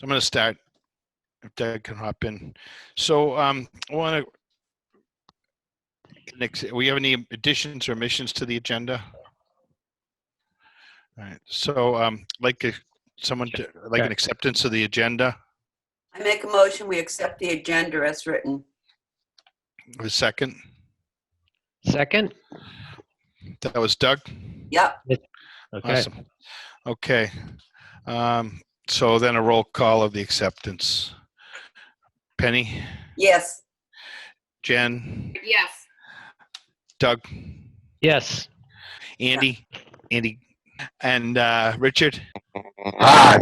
I'm going to start. If Doug can hop in. So I want to. We have any additions or omissions to the agenda? All right. So like an acceptance of the agenda. I make a motion we accept the agenda as written. A second. Second. That was Doug. Yep. Okay. Awesome. Okay. So then a roll call of the acceptance. Penny, Yes. Jen, Yes. Doug, Yes. Andy, and Richard.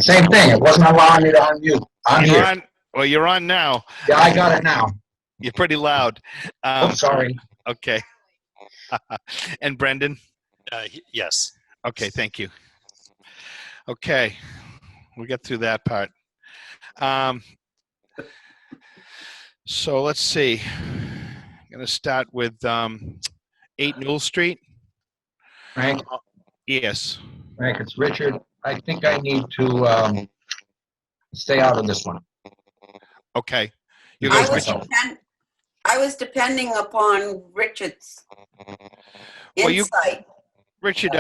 Same thing. It wasn't allowing me to unmute. I'm You're here. on. Well, you're on now. Yeah, I got it now. You're pretty loud. Oh, sorry. Okay. And Brendan. Yes. Okay, thank you. Okay, we got through that part. So let's see. I'm going to start with 8 Newell Street. Frank, Yes. it's Richard. I think I need to stay out of this one. Okay. You I guys, was, Richard. I was depending upon Richard's Well, insight. Richard,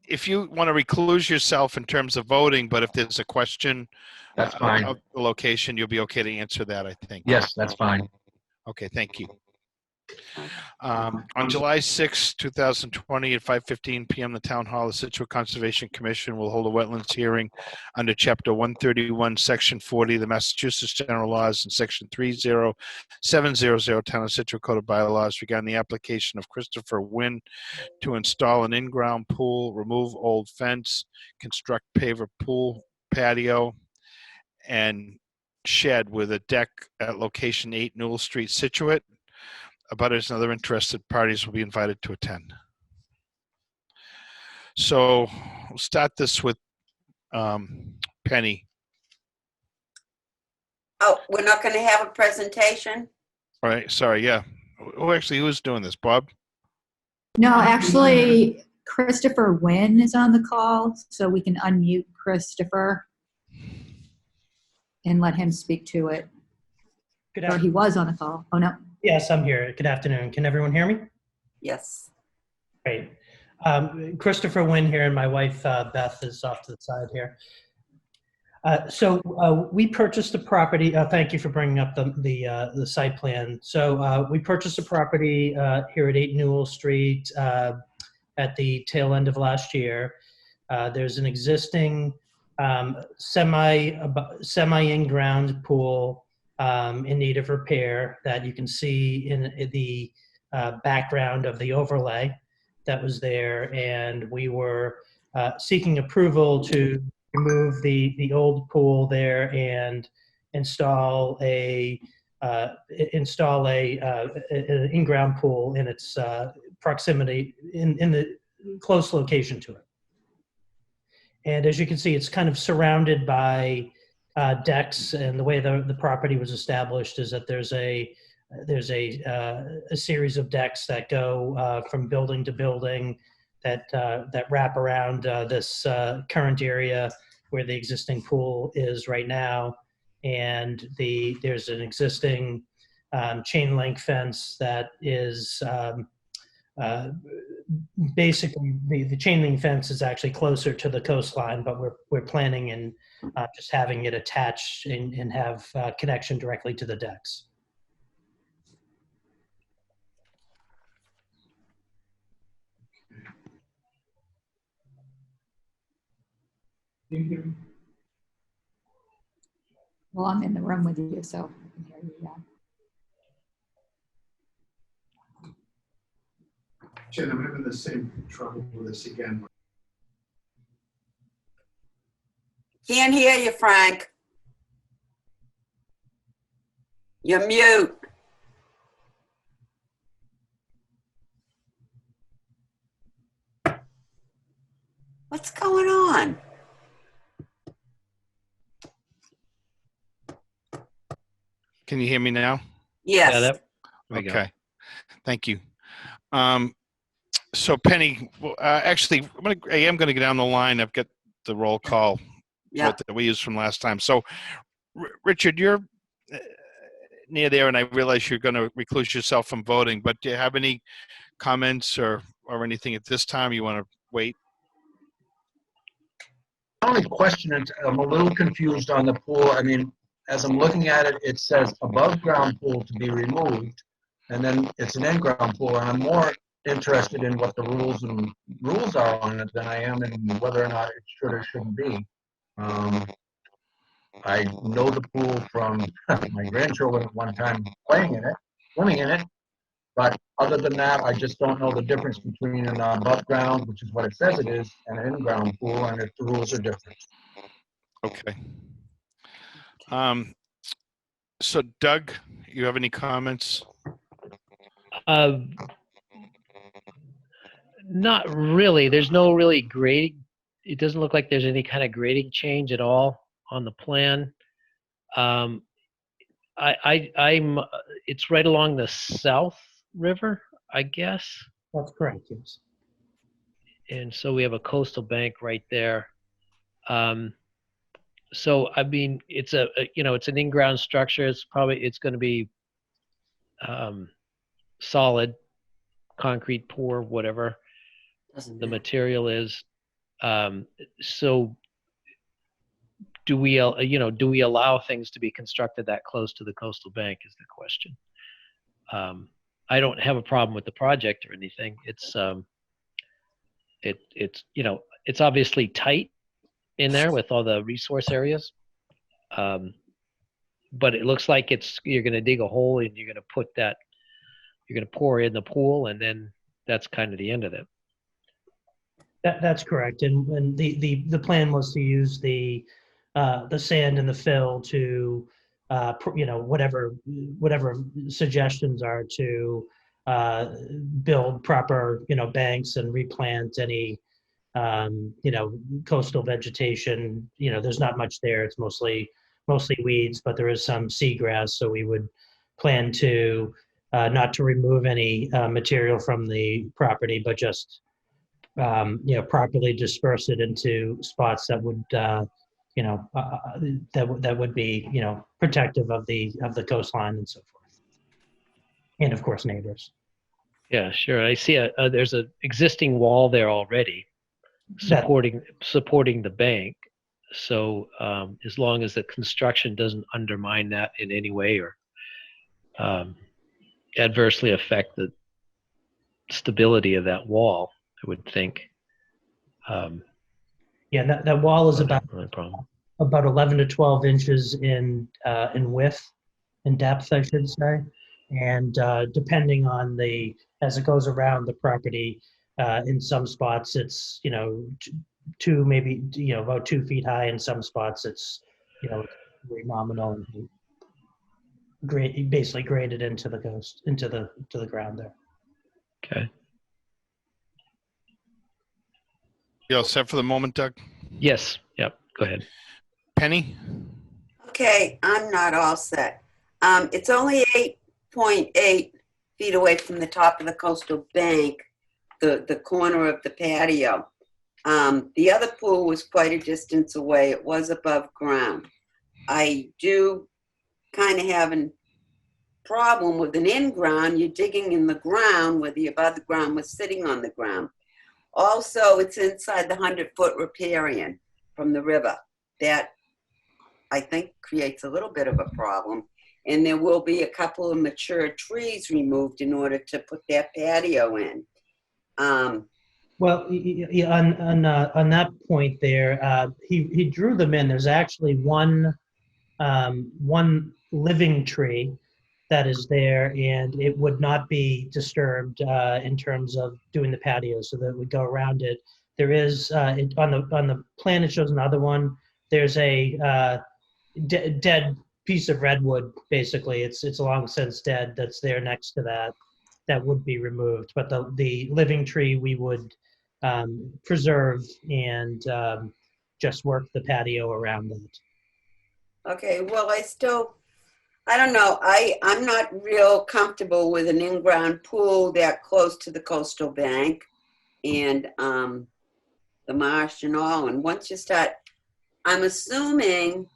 if you want to recluse yourself in terms of voting, but if there's a question That's fine. of the location, you'll be okay to answer that, I think. Yes, that's fine. Okay, thank you. On July 6, 2020 at 5:15 p.m., the Town Hall of Scituate Conservation Commission will hold a wetlands hearing under Chapter 131, Section 40 of the Massachusetts General Laws and Section 30700 Town of Scituate Code of Bylaws regarding the application of Christopher Wynn to install an in-ground pool, remove old fence, construct paver pool patio, and shed with a deck at location 8 Newell Street, Scituate. Abutters and other interested parties will be invited to attend. So we'll start this with Penny. Oh, we're not going to have a presentation? All right, sorry, yeah. Who's doing this, Bob? No, actually, Christopher Wynn is on the call, so we can unmute Christopher and let him speak to it. Good Or afternoon. he was on the call. Oh, no. Yes, I'm here. Good afternoon. Can everyone hear me? Yes. Great. Christopher Wynn here, and my wife Beth is off to the side here. So we purchased a property. Thank you for bringing up the site plan. So we purchased a property here at 8 Newell Street at the tail end of last year. There's an existing semi in-ground pool in need of repair that you can see in the background of the overlay that was there, and we were seeking approval to remove the old pool there and install an in-ground pool in its proximity in the close location to it. And as you can see, it's kind of surrounded by decks, and the way the property was established is that there's a series of decks that go from building to building that wrap around this current area where the existing pool is right now, and there's an existing chain link fence that is basically the chain link fence is actually closer to the coastline, but we're planning and just having it attached and have connection directly to the decks. Well, I'm in the room with you, so I can hear you, yeah. Jen, I'm having the same trouble with this again. Can't hear you, Frank. You're mute. What's going on? Can you hear me now? Yes. Yeah, Okay. Thank you. So Penny, actually, I am going to get down the line. I've got the roll call Yeah. that we used from last time. So Richard, you're near there, and I realize you're going to recluse yourself from voting, but do you have any comments or anything at this time? You want to wait? The only question is, I'm a little confused on the pool. I mean, as I'm looking at it, it says above ground pool to be removed, and then it's an in-ground pool, and I'm more interested in what the rules are on it than I am in whether or not it should or shouldn't be. I know the pool from my grandchildren at one time playing in it, swimming in it, but other than that, I just don't know the difference between an above ground, which is what it says it is, and an in-ground pool, and if the rules are different. Okay. So Doug, you have any comments? Not really. There's no really grading. It doesn't look like there's any kind of grading change at all on the plan. It's right along the South River, I guess. That's correct, yes. And so we have a coastal bank right there. So I mean, it's it's an in-ground structure. It's going to be solid concrete pour, whatever the material is. So do we allow things to be constructed that close to the coastal bank is the question. I don't have a problem with the project or anything. It's obviously tight in there with all the resource areas. But it looks like you're going to dig a hole and you're going to pour in the pool, and then that's kind of the end of it. That's correct. And the plan was to use the sand and the fill to, whatever suggestions are to build proper, banks and replant any, coastal vegetation. There's not much there. It's mostly weeds, but there is some seagrass. So we would plan to not to remove any material from the property, but just properly disperse it into spots that would that would be protective of the coastline and so forth, and of course neighbors. Yeah, sure. I see there's an existing wall there already supporting the bank. So as long as the construction doesn't undermine that in any way or adversely affect the stability of that wall, I would think. That wall is Not really a problem. about 11 to 12 inches in width, in depth, I should say. And depending on as it goes around the property, in some spots it's, two, maybe, about 2 feet high. In some spots it's, very nominal and basically graded into the ground there. Okay. You all set for the moment, Doug? Yes. Yep. Go ahead. Penny? Okay, I'm not all set. It's only 8.8 feet away from the top of the coastal bank, the corner of the patio. The other pool was quite a distance away. It was above ground. I do kind of have a problem with an in-ground. You're digging in the ground where the above the ground was sitting on the ground. Also, it's inside the 100-foot riparian from the river. That, I think, creates a little bit of a problem. And there will be a couple of mature trees removed in order to put that patio in. Well, on that point there, he drew them in. There's actually one living tree that is there, and it would not be disturbed in terms of doing the patio, so that it would go around it. There is on the plan it shows another one. There's a dead piece of redwood. Basically, it's long since dead. That's there next to that would be removed. But the living tree we would preserve and just work the patio around it. Okay, well, I don't know. I'm not real comfortable with an in-ground pool that close to the coastal bank and the marsh and all. And once you start, I'm assuming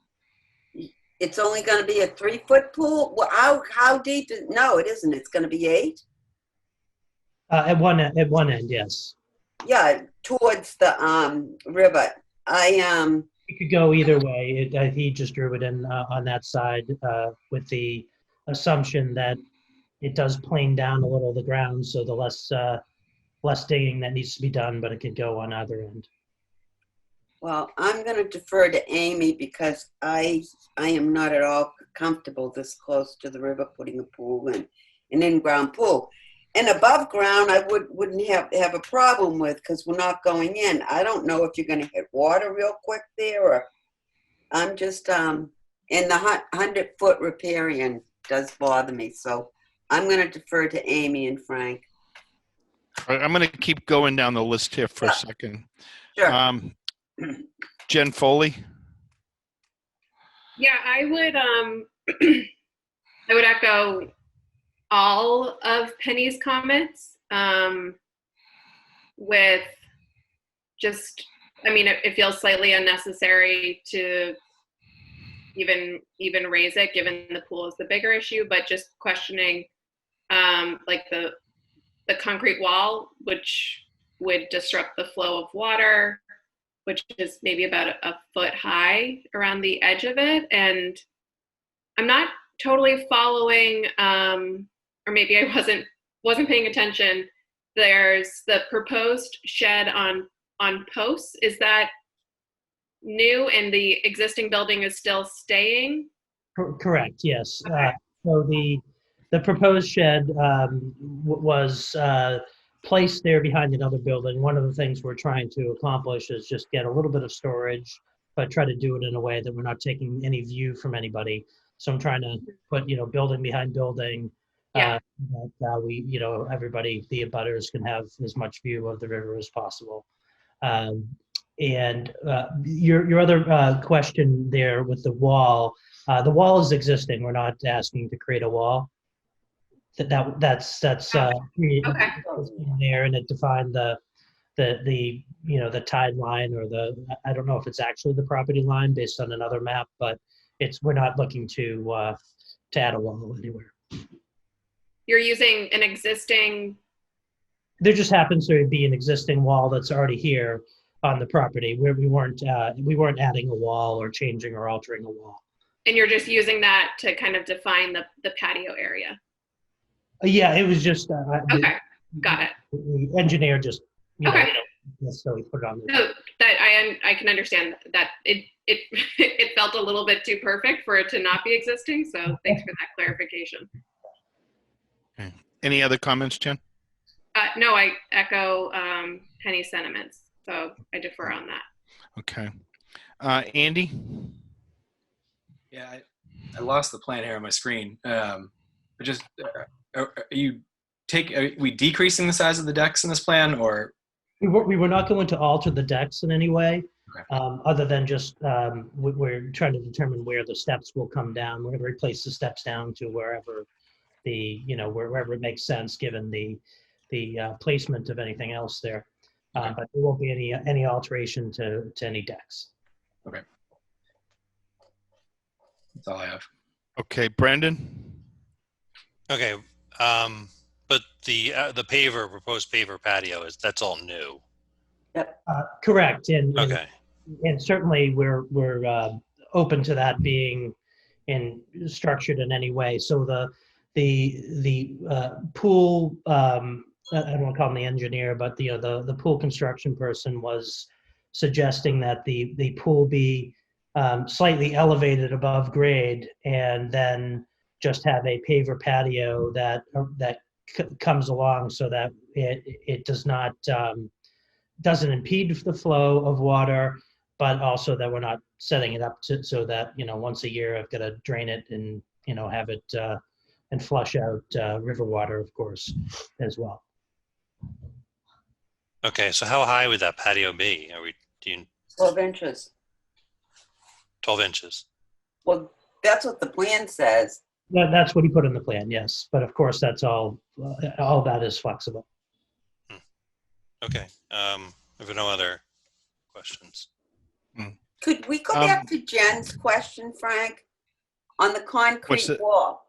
It's only gonna be a 3-foot pool? Well, how deep is, no, it isn't. It's gonna be 8? At one end, yes. Yeah, towards the, river. It could go either way. He just drew it in on that side with the assumption that it does plane down a little the ground, so the less digging that needs to be done, but it could go on either end. Well, I'm going to defer to Amy because I am not at all comfortable this close to the river putting a pool in, an in-ground pool. And above ground, I wouldn't have a problem with because we're not going in. I don't know if you're going to hit water real quick there, or I'm just and the 100-foot riparian does bother me. So I'm going to defer to Amy and Frank. All right, I'm going to keep going down the list here for a second. Sure. Jen Foley. Yeah, I would I would echo all of Penny's comments with just, I mean, it feels slightly unnecessary to even raise it given the pool is the bigger issue, but just questioning like the concrete wall, which would disrupt the flow of water, which is maybe about a foot high around the edge of it. And I'm not totally following, or maybe I wasn't paying attention. There's the proposed shed on posts. Is that new and the existing building is still staying? Correct, yes. Okay. So the proposed shed was placed there behind another building. One of the things we're trying to accomplish is just get a little bit of storage, but try to do it in a way that we're not taking any view from anybody. So I'm trying to put, building behind building, Yeah. that we, everybody, the abutters can have as much view of the river as possible. And your other question there with the wall is existing. We're not asking to create a wall. That's Okay. there, and it defined the tide line, or I don't know if it's actually the property line based on another map, but we're not looking to add a wall anywhere. You're using an existing. There just happens to be an existing wall that's already here on the property where we weren't adding a wall or changing or altering a wall. And you're just using that to kind of define the patio area. Yeah, it was just Okay, got it. The engineer just Okay. necessarily put it on there. So that I can understand that it it felt a little bit too perfect for it to not be existing. So thanks for that clarification. Okay. Any other comments, Jen? No, I echo Penny's sentiments, so I defer on that. Okay. Andy? Yeah, I lost the plan here on my screen. But just, are we decreasing the size of the decks in this plan, or? We were not going to alter the decks in any way, Okay. other than just we're trying to determine where the steps will come down. We're going to replace the steps down to wherever wherever it makes sense given the placement of anything else there. Okay. But there won't be any alteration to any decks. Okay. That's all I have. Okay, Brandon? Okay, but the proposed paver patio that's all new. Correct, and Okay. and certainly we're open to that being structured in any way. So the pool, I don't want to call him the engineer, but the pool construction person was suggesting that the pool be slightly elevated above grade, and then just have a paver patio that comes along so that it doesn't impede the flow of water, but also that we're not setting it up so that once a year I've got to drain it and have it and flush out river water, of course, as well. Okay, so how high would that patio be? 12 inches. 12 inches? Well, that's what the plan says. That's what he put in the plan, yes. But of course, that's all that is flexible. Okay, if no other questions. Could we go back to Jen's question, Frank? On the concrete the- wall.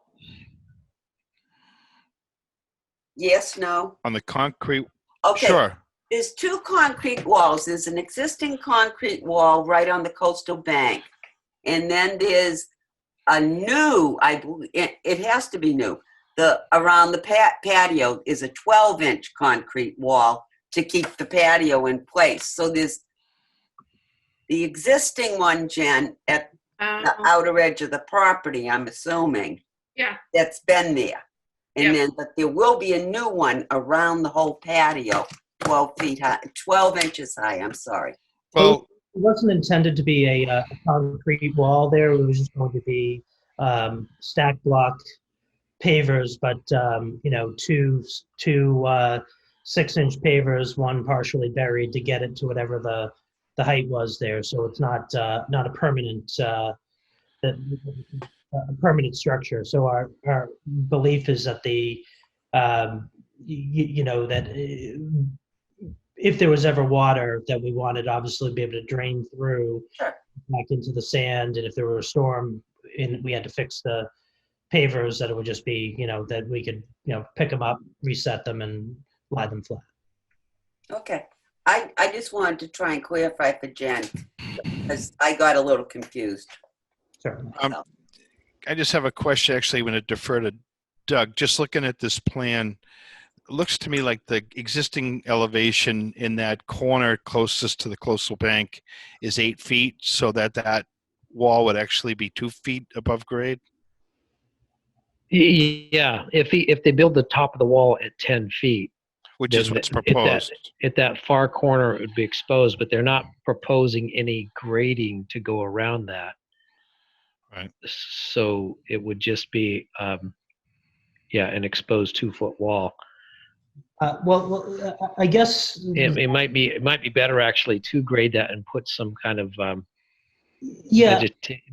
Yes, no? On the concrete, Okay. sure. There's two concrete walls. There's an existing concrete wall right on the coastal bank. And then there's a new, I believe, it has to be new. Around the patio is a 12-inch concrete wall to keep the patio in place. So there's the existing one, Jen, at the outer edge of the property, I'm assuming. Yeah. That's been there. And Yeah. then, but there will be a new one around the whole patio, 12 feet high, 12 inches high, I'm sorry. Well, It wasn't intended to be a concrete wall there. It was just going to be stack block pavers, but two 6-inch pavers, one partially buried to get it to whatever the height was there. So it's not a permanent permanent structure. So our belief is that that if there was ever water that we wanted, obviously, to be able to drain through back into the sand, and if there were a storm and we had to fix the pavers, that it would just be, that we could, pick them up, reset them, and lie them flat. Okay. I just wanted to try and clarify for Jen, because I got a little confused. Certainly. I just have a question, actually, I'm going to defer to Doug. Just looking at this plan, it looks to me like the existing elevation in that corner closest to the coastal bank is 8 feet, so that wall would actually be 2 feet above grade. Yeah, if they build the top of the wall at 10 feet, Which is then what's proposed. at that far corner, it would be exposed, but they're not proposing any grading to go around that. Right. So it would just be, an exposed 2-foot wall. I guess It might be better actually to grade that and put some kind of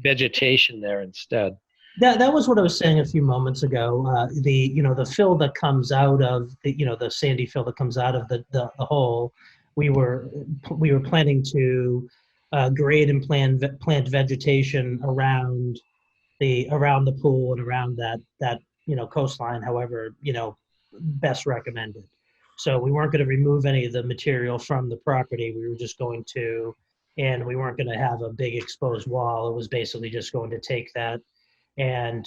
vegetation there instead. That was what I was saying a few moments ago. The fill that comes out of the sandy fill that comes out of the hole, we were planning to grade and plant vegetation around the pool and around that coastline, however best recommended. So we weren't going to remove any of the material from the property. We were just going to, and we weren't going to have a big exposed wall. It was basically just going to take that and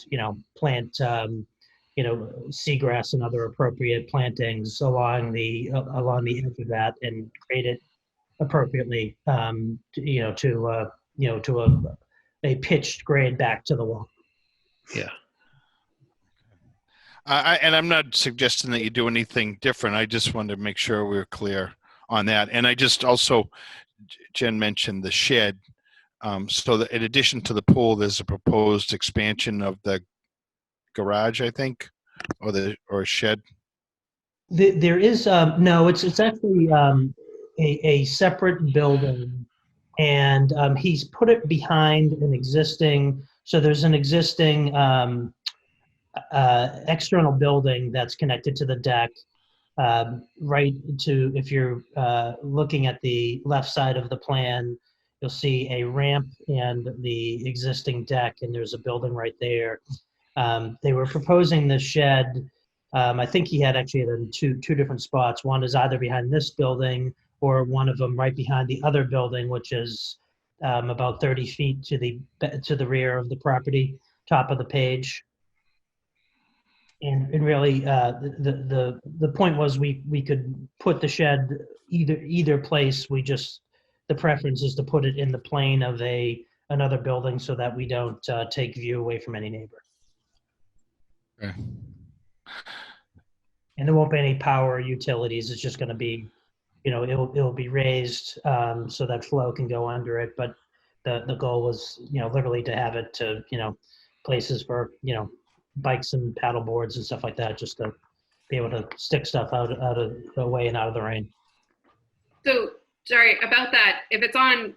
plant seagrass and other appropriate plantings along the edge of that and grade it appropriately to a pitched grade back to the wall. Yeah. And I'm not suggesting that you do anything different. I just wanted to make sure we were clear on that. And I just also, Jen mentioned the shed. So that in addition to the pool, there's a proposed expansion of the garage, I think, or a shed. There is no. It's actually a separate building, and he's put it behind an existing. So there's an existing external building that's connected to the deck. Right to, if you're looking at the left side of the plan, you'll see a ramp and the existing deck, and there's a building right there. They were proposing the shed. I think he had actually had it in two different spots. One is either behind this building or one of them right behind the other building, which is about 30 feet to the rear of the property, top of the page. And really, the point was we could put the shed either place. The preference is to put it in the plane of another building so that we don't take view away from any neighbor. Okay. And there won't be any power or utilities. It's just going to be, it'll be raised so that flow can go under it. But the goal was, literally to have it to, places for, bikes and paddle boards and stuff like that, just to be able to stick stuff out of the way and out of the rain. So sorry about that. If it's on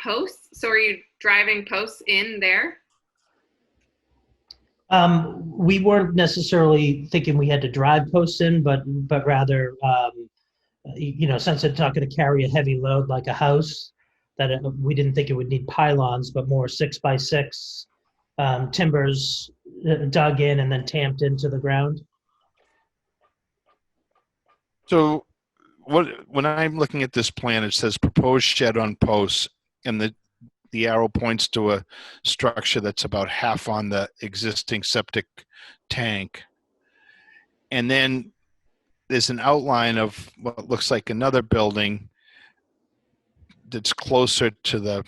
posts, so are you driving posts in there? We weren't necessarily thinking we had to drive posts in, but rather, since it's not going to carry a heavy load like a house, we didn't think it would need pylons, but more 6x6 timbers dug in and then tamped into the ground. So when I'm looking at this plan, it says proposed shed on posts, and the arrow points to a structure that's about half on the existing septic tank. And then there's an outline of what looks like another building that's closer to the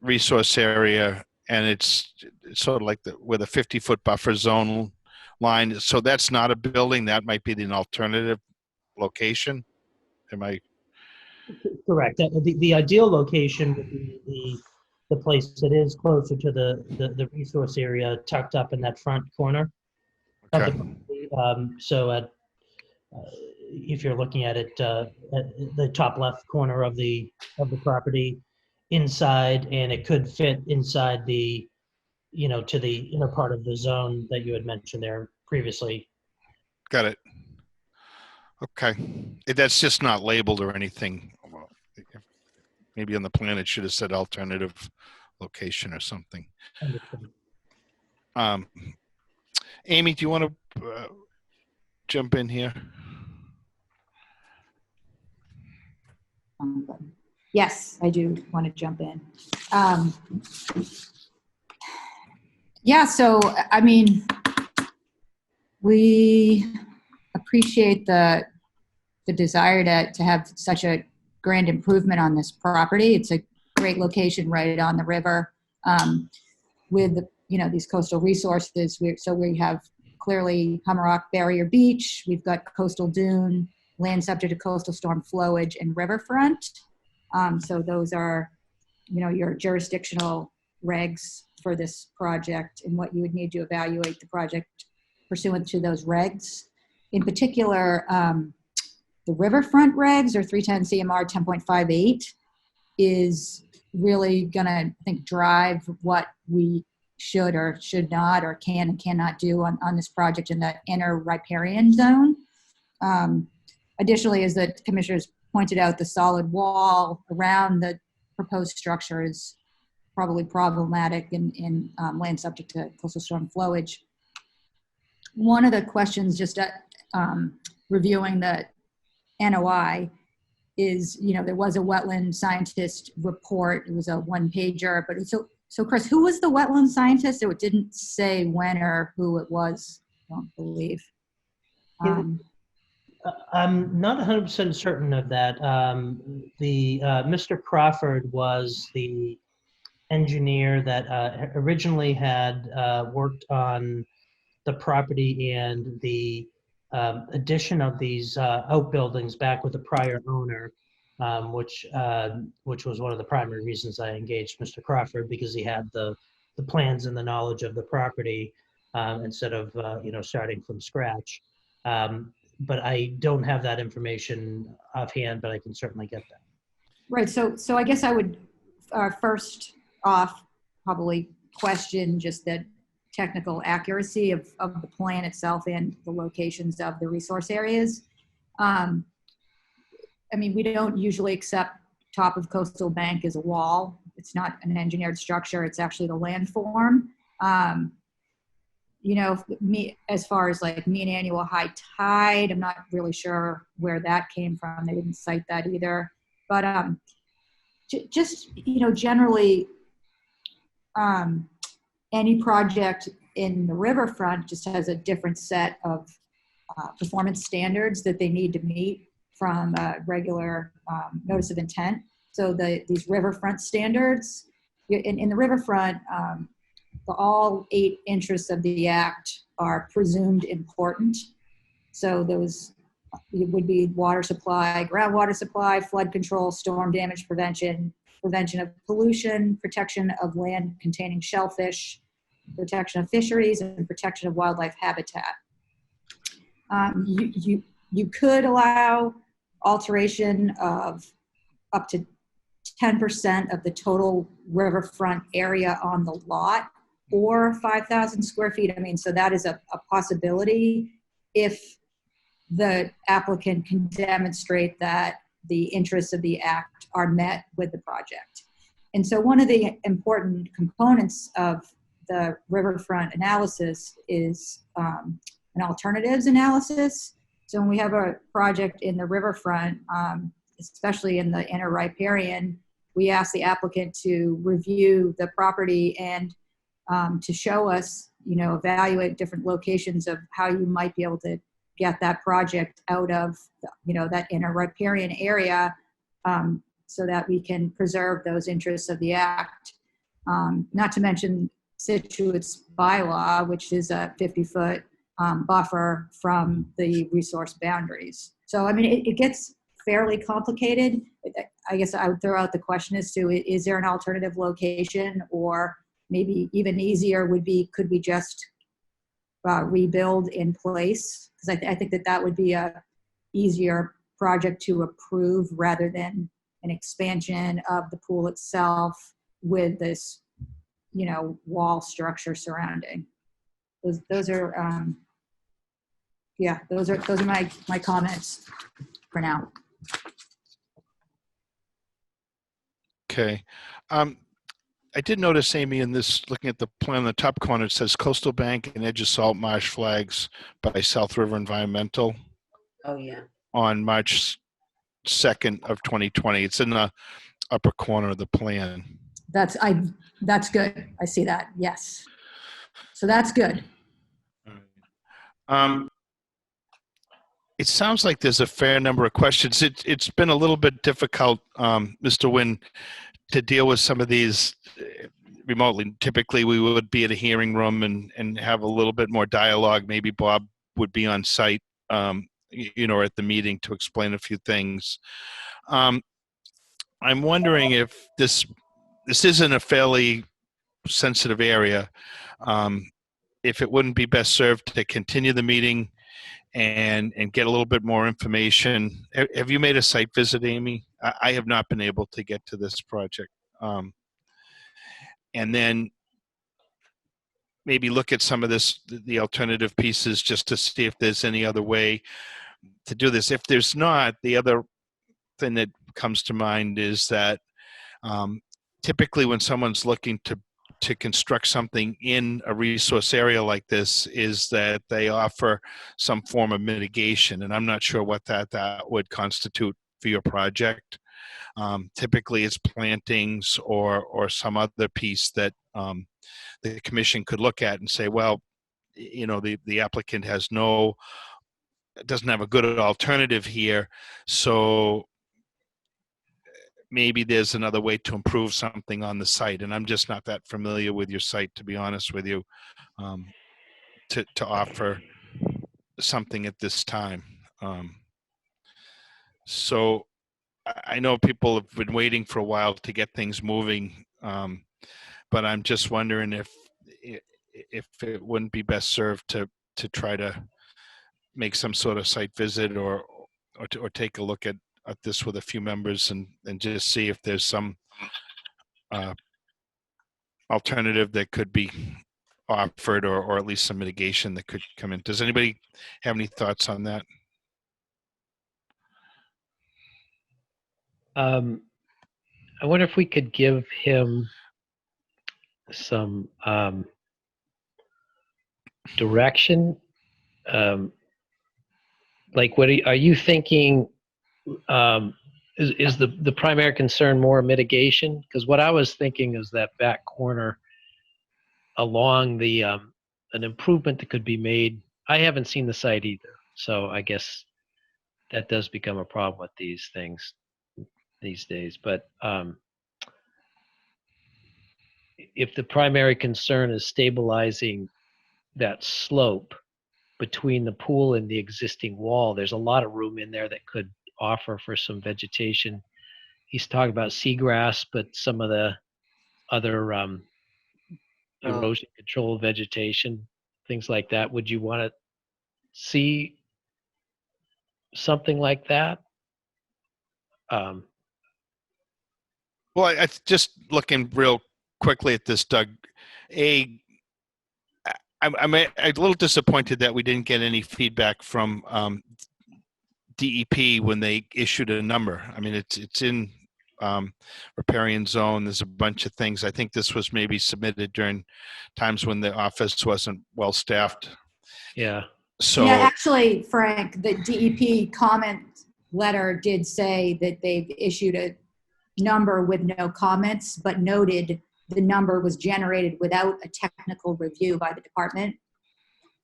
resource area, and it's sort of like with a 50-foot buffer zone line. So that's not a building. That might be an alternative location. Am I? Correct. The ideal location would be the place that is closer to the resource area, tucked up in that front corner of the Okay. property. So if you're looking at it at the top left corner of the property, inside, and it could fit inside the, to the inner part of the zone that you had mentioned there previously. Got it. Okay. That's just not labeled or anything. Maybe on the plan it should have said alternative location or something. Amy, do you want to jump in here? Yes, I do want to jump in. Yeah, so, I mean, we appreciate the desire to have such a grand improvement on this property. It's a great location right on the river, with, these coastal resources. We have clearly Hummerock Barrier Beach. We've got coastal dune, land subject to coastal storm flowage, and riverfront. So those are, your jurisdictional regs for this project and what you would need to evaluate the project pursuant to those regs. In particular, the riverfront regs, or 310 CMR 10.58, is really going to, I think, drive what we should or should not or can and cannot do on this project in the inner riparian zone. Additionally, as the commissioners pointed out, the solid wall around the proposed structure is probably problematic in land subject to coastal storm flowage. One of the questions just reviewing the NOI is, there was a wetland scientist report. It was a one-pager, but so Chris, who was the wetland scientist? It didn't say when or who it was, I don't believe. I'm not 100% certain of that. Mr. Crawford was the engineer that originally had worked on the property and the addition of these outbuildings back with the prior owner, which was one of the primary reasons I engaged Mr. Crawford, because he had the plans and the knowledge of the property instead of starting from scratch. But I don't have that information offhand, but I can certainly get that. Right. So I guess I would first off probably question just the technical accuracy of the plan itself and the locations of the resource areas. I mean, we don't usually accept top of coastal bank as a wall. It's not an engineered structure. It's actually the landform. As far as like mean annual high tide, I'm not really sure where that came from. They didn't cite that either. But just, generally, any project in the riverfront just has a different set of performance standards that they need to meet from a regular notice of intent. So these riverfront standards, in the riverfront, all 8 interests of the act are presumed important. So those would be water supply, groundwater supply, flood control, storm damage prevention, prevention of pollution, protection of land containing shellfish, protection of fisheries, and protection of wildlife habitat. You could allow alteration of up to 10% of the total riverfront area on the lot, or 5,000 square feet. I mean, so that is a possibility if the applicant can demonstrate that the interests of the act are met with the project. And so one of the important components of the riverfront analysis is an alternatives analysis. So when we have a project in the riverfront, especially in the inner riparian, we ask the applicant to review the property and to show us, evaluate different locations of how you might be able to get that project out of, that inner riparian area, so that we can preserve those interests of the act. Not to mention Scituate's bylaw, which is a 50-foot buffer from the resource boundaries. So, I mean, it gets fairly complicated. I guess I would throw out the question as to, is there an alternative location, or maybe even easier would be, could we just rebuild in place? Because I think that would be a easier project to approve rather than an expansion of the pool itself with this, wall structure surrounding. Those are my comments for now. Okay. I did notice, Amy, in this, looking at the plan in the top corner, it says Coastal Bank and Edge of Salt Marsh flags by South River Environmental Oh, yeah. on March 2nd of 2020. It's in the upper corner of the plan. That's good. I see that. Yes. So that's good. It sounds like there's a fair number of questions. It's been a little bit difficult, Mr. Wynn, to deal with some of these remotely. Typically, we would be at a hearing room and have a little bit more dialogue. Maybe Bob would be on site, at the meeting to explain a few things. I'm wondering if this isn't a fairly sensitive area, if it wouldn't be best served to continue the meeting and get a little bit more information. Have you made a site visit, Amy? I have not been able to get to this project. And then maybe look at some of the alternative pieces, just to see if there's any other way to do this. If there's not, the other thing that comes to mind is that typically when someone's looking to construct something in a resource area like this, is that they offer some form of mitigation. And I'm not sure what that would constitute for your project. Typically it's plantings or some other piece that the commission could look at and say, well, the applicant doesn't have a good alternative here. So maybe there's another way to improve something on the site. And I'm just not that familiar with your site, to be honest with you, to offer something at this time. So I know people have been waiting for a while to get things moving, but I'm just wondering if it wouldn't be best served to try to make some sort of site visit or take a look at this with a few members and just see if there's some alternative that could be offered, or at least some mitigation that could come in. Does anybody have any thoughts on that? I wonder if we could give him some direction. Like, what are you thinking? Is the primary concern more mitigation? Because what I was thinking is that back corner along the an improvement that could be made. I haven't seen the site either, so I guess that does become a problem with these things these days. But if the primary concern is stabilizing that slope between the pool and the existing wall, there's a lot of room in there that could offer for some vegetation. He's talking about seagrass, but some of the other erosion control vegetation, things like that. Would you want to see something like that? Well, I just looking real quickly at this, Doug. I'm a little disappointed that we didn't get any feedback from DEP when they issued a number. I mean, it's in riparian zone. There's a bunch of things. I think this was maybe submitted during times when the office wasn't well staffed. Yeah. So Yeah, actually, Frank, the DEP comment letter did say that they've issued a number with no comments, but noted the number was generated without a technical review by the department.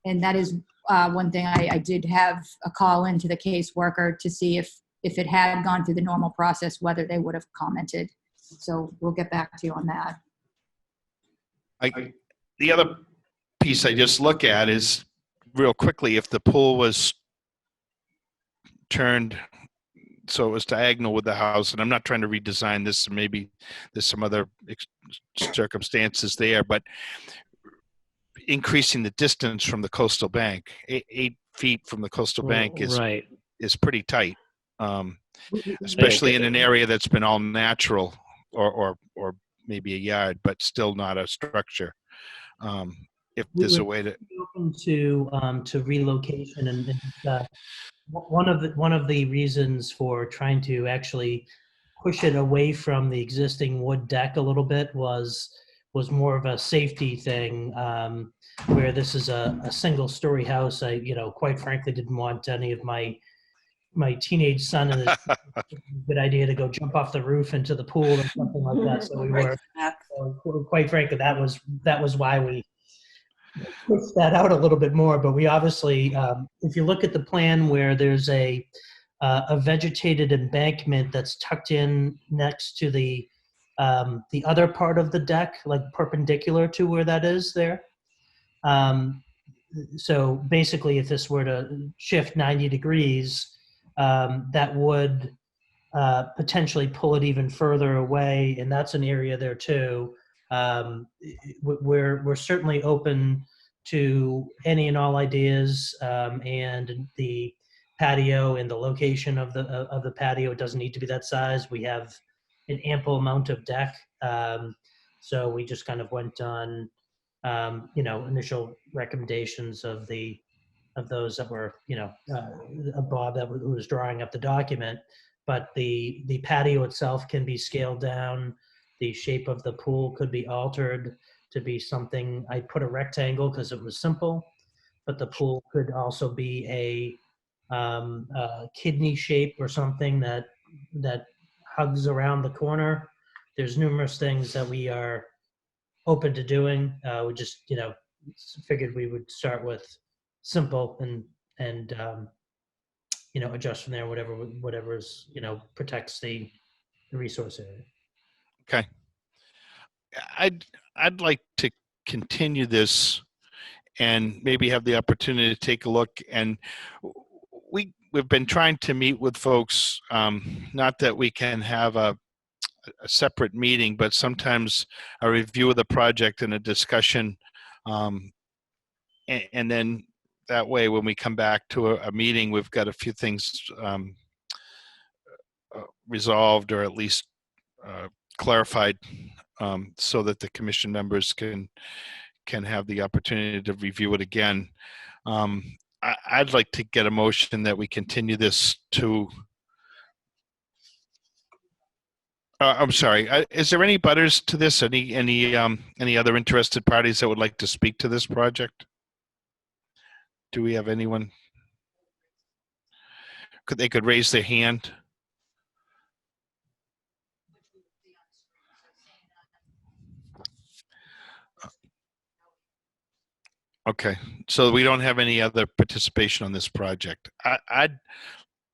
And that is one thing I did have a call into the caseworker to see if it had gone through the normal process, whether they would have commented. So we'll get back to you on that. the other piece I just look at is real quickly, if the pool was turned so it was diagonal with the house, and I'm not trying to redesign this, and maybe there's some other circumstances there, but increasing the distance from the coastal bank, 8 feet from the coastal bank is right. is pretty tight, especially in an area that's been all natural, or maybe a yard, but still not a structure. If there's a way to open to relocation, and one of the reasons for trying to actually push it away from the existing wood deck a little bit was more of a safety thing, where this is a single story house. I, quite frankly, didn't want any of my teenage son and his good idea to go jump off the roof into the pool or something like that. So we were, quite frankly, that was why we pushed that out a little bit more. But we obviously, if you look at the plan where there's a vegetated embankment that's tucked in next to the other part of the deck, like perpendicular to where that is there. So basically, if this were to shift 90 degrees, that would potentially pull it even further away, and that's an area there too. We're certainly open to any and all ideas, and the patio and the location of the patio. It doesn't need to be that size. We have an ample amount of deck, so we just kind of went on initial recommendations of those that were Bob that was drawing up the document. But the patio itself can be scaled down. The shape of the pool could be altered to be something. I put a rectangle because it was simple, but the pool could also be a kidney shape or something that hugs around the corner. There's numerous things that we are open to doing. We just figured we would start with simple and adjust from there, whatever's protects the resource area. Okay. I'd like to continue this and maybe have the opportunity to take a look. And we've been trying to meet with folks, not that we can have a separate meeting, but sometimes a review of the project and a discussion. And then that way, when we come back to a meeting, we've got a few things resolved, or at least clarified, so that the commission members can have the opportunity to review it again. I'd like to get a motion that we continue this to. I'm sorry. Is there any butters to this? Any other interested parties that would like to speak to this project? Do we have anyone? They could raise their hand. Okay, so we don't have any other participation on this project.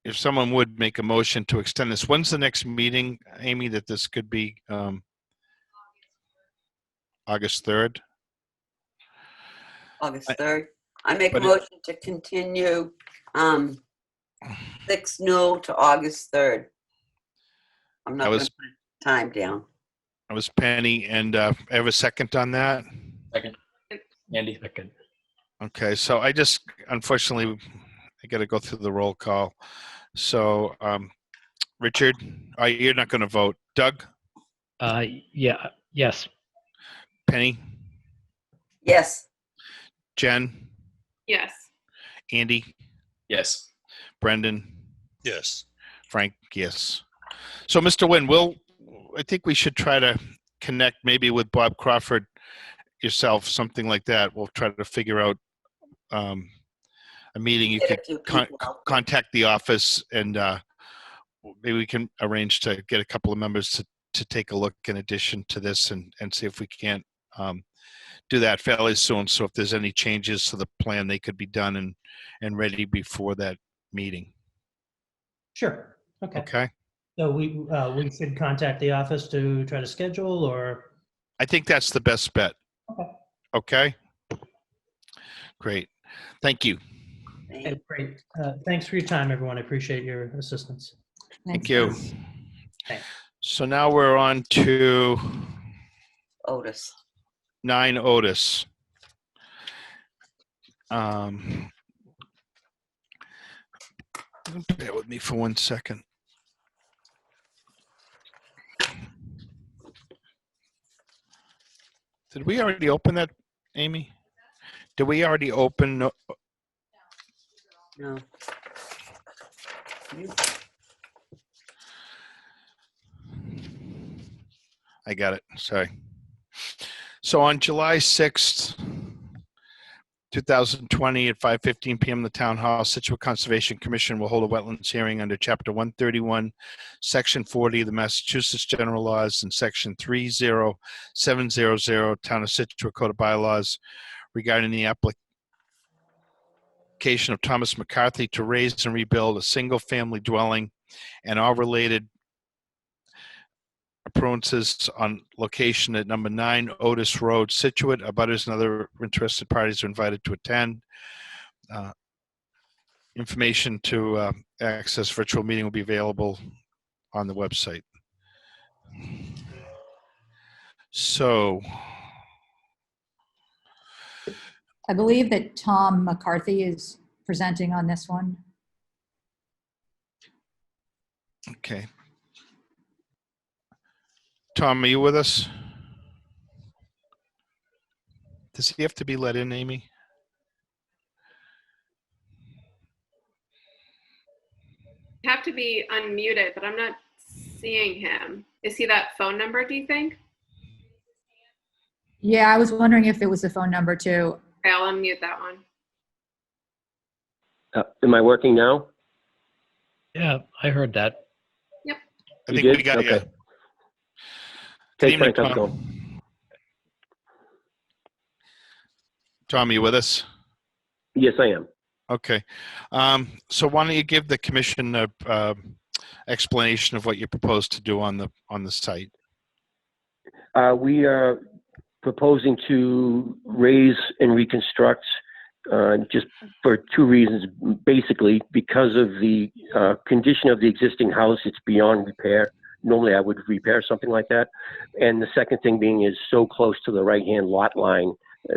If someone would make a motion to extend this, when's the next meeting, Amy, that this could be? August 3rd? August 3rd. I make a motion to continue 6 Newell to August 3rd. I'm not going to put time down. I was Penny, and I have a second on that. Second. Andy. Second. Okay, so unfortunately, I got to go through the roll call. So, Richard, you're not going to vote. Doug? Yeah. Yes. Penny? Yes. Jen? Yes. Andy? Yes. Brendan? Yes. Frank? Yes. So, Mr. Wynn, I think we should try to connect maybe with Bob Crawford, yourself, something like that. We'll try to figure out a meeting. You Get a could few people out there. contact the office, and maybe we can arrange to get a couple of members to take a look in addition to this, and see if we can't do that fairly soon. So if there's any changes to the plan, they could be done and ready before that meeting. Sure. Okay. Okay. So we should contact the office to try to schedule, or? I think that's the best bet. Okay. Okay. Great. Thank you. Okay, great. Thanks for your time, everyone. I appreciate your assistance. Thank you. Thanks. So now we're on to Otis. 9 Otis. Bear with me for 1 second. Did we already open that, Amy? Did we already open? No. I got it. Sorry. So on July 6th, 2020 at 5:15 p.m. the Town Hall, Scituate Conservation Commission will hold a wetlands hearing under Chapter 131, Section 40 of the Massachusetts General Laws and Section 30700 Town of Scituate Code of Bylaws regarding the application of Thomas McCarthy to raise and rebuild a single-family dwelling and all related appurtenances on location at number 9 Otis Road, Scituate. Abutters and other interested parties are invited to attend. Information to access virtual meeting will be available on the website. So, I believe that Tom McCarthy is presenting on this one. okay. Tom, are you with us? Does he have to be let in, Amy? Have to be unmuted, but I'm not seeing him. Is he that phone number, do you think? Yeah, I was wondering if it was the phone number too. Okay, I'll unmute that one. Am I working now? Yeah, I heard that. I You think we did? got Okay. you. Good Hey, evening, Frank, how's it Tom. going? Tom, are you with us? Yes, I am. Okay. So why don't you give the commission a explanation of what you propose to do on the site? We are proposing to raise and reconstruct just for two reasons. Basically, because of the condition of the existing house, it's beyond repair. Normally, I would repair something like that. And the second thing being is so close to the right-hand lot line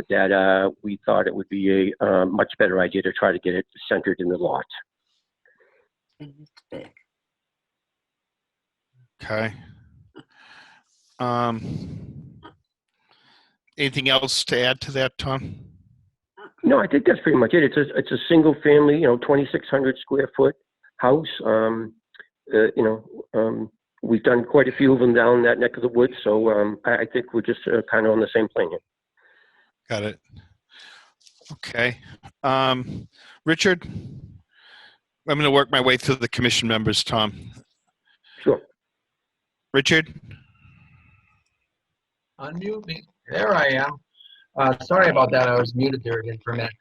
that we thought it would be a much better idea to try to get it centered in the lot. It's big. Okay. Anything else to add to that, Tom? No, I think that's pretty much it. It's a single family, 2,600 square foot house. We've done quite a few of them down that neck of the woods, so I think we're just kind of on the same plane here. Got it. Okay. Richard, I'm going to work my way through the commission members, Tom. Sure. Richard? Unmute me. There I am. Sorry about that. I was muted there again for a minute.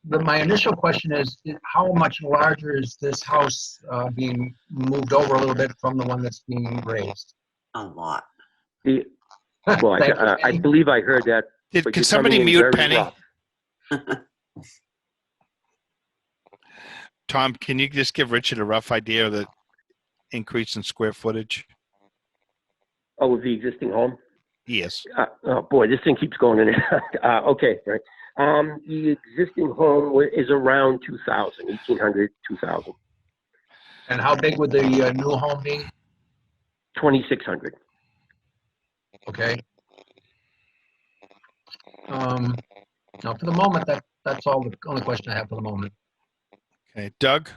My initial question is how much larger is this house being moved over a little bit from the one that's being raised? A lot. Well, I believe I heard that. but Could you're somebody coming in mute very Penny? rough. Tom, can you just give Richard a rough idea of the increase in square footage? Oh, the existing home? Yes. Oh boy, this thing keeps going in and out. Okay, right. The existing home is around 2,000, 1,800, 2,000. And how big would the new home be? 2,600. Okay. Now, for the moment, that's all the only question I have for the moment. Okay. Doug?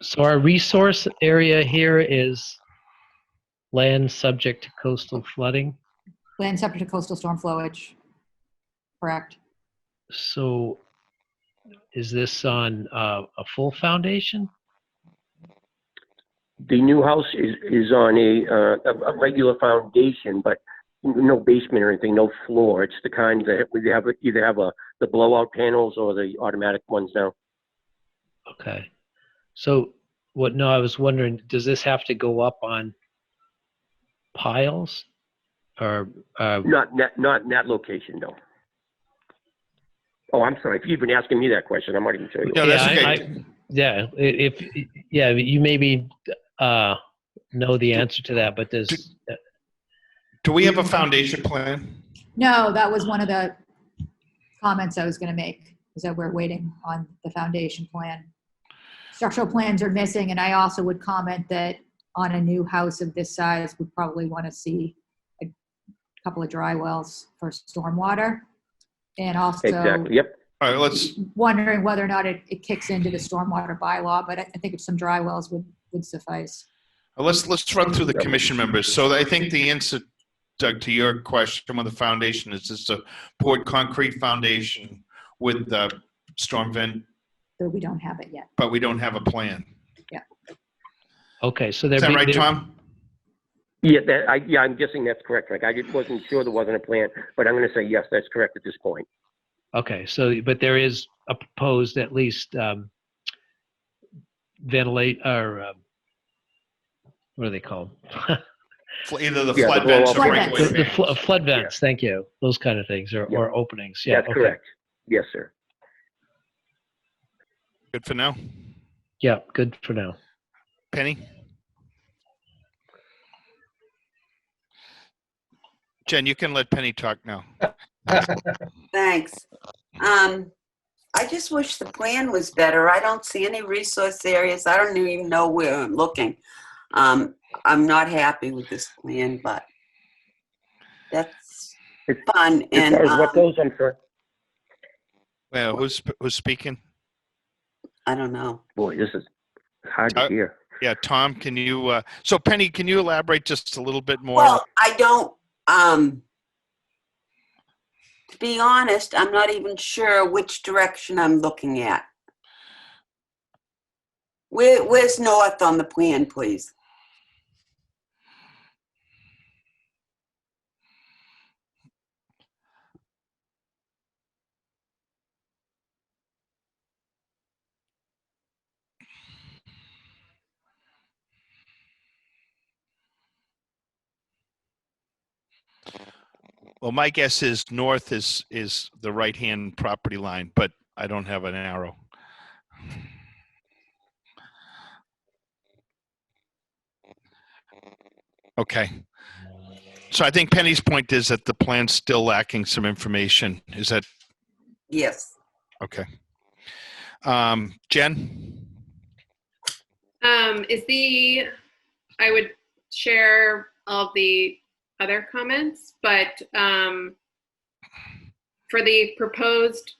So our resource area here is land subject to coastal flooding. Land subject to coastal storm flowage. Correct. So is this on a full foundation? The new house is on a regular foundation, but no basement or anything, no floor. It's the kind that we have either have the blowout panels or the automatic ones now. Okay. So I was wondering, does this have to go up on piles or? Not in that location, no. Oh, I'm sorry. If you've been asking me that question, I'm not even sure. No, that's okay. You maybe know the answer to that, but does Do we have a foundation plan? No, that was one of the comments I was going to make, is that we're waiting on the foundation plan. Structural plans are missing, and I also would comment that on a new house of this size, we'd probably want to see a couple of dry wells for stormwater. And also Exactly. Yep. All right, let's. wondering whether or not it kicks into the stormwater bylaw, but I think if some dry wells would suffice. Let's run through the commission members. So I think the answer, Doug, to your question with the foundation is this a poured concrete foundation with the storm vent, But we don't have it yet. but we don't have a plan. okay? So Is that right, Tom? Yeah, I'm guessing that's correct, Frank. I just wasn't sure there wasn't a plan, but I'm going to say yes, that's correct at this point. Okay, so but there is a proposed at least ventilate or what are they called? Either the Yeah, flood the vents or blow-off breakaway vents. vents. Flood vents. Thank you. Those kind of things or openings. Yeah, That's okay. correct. Yes, sir. Good for now. Yeah, good for now. Penny? Jen, you can let Penny talk now. Thanks. I just wish the plan was better. I don't see any resource areas. I don't even know where I'm looking. I'm not happy with this plan, but that's fun. As And far as what goes, I'm sorry. Well, who's speaking? I don't know. Boy, this is hard to hear. Yeah, Tom, can you, so Penny, can you elaborate just a little bit more? Well, I don't, to be honest, I'm not even sure which direction I'm looking at. Where's north on the plan, please? Well, my guess is north is the right-hand property line, but I don't have an arrow. Okay. So I think Penny's point is that the plan's still lacking some information. Is that Yes. okay? Jen? I would share all of the other comments, but for the proposed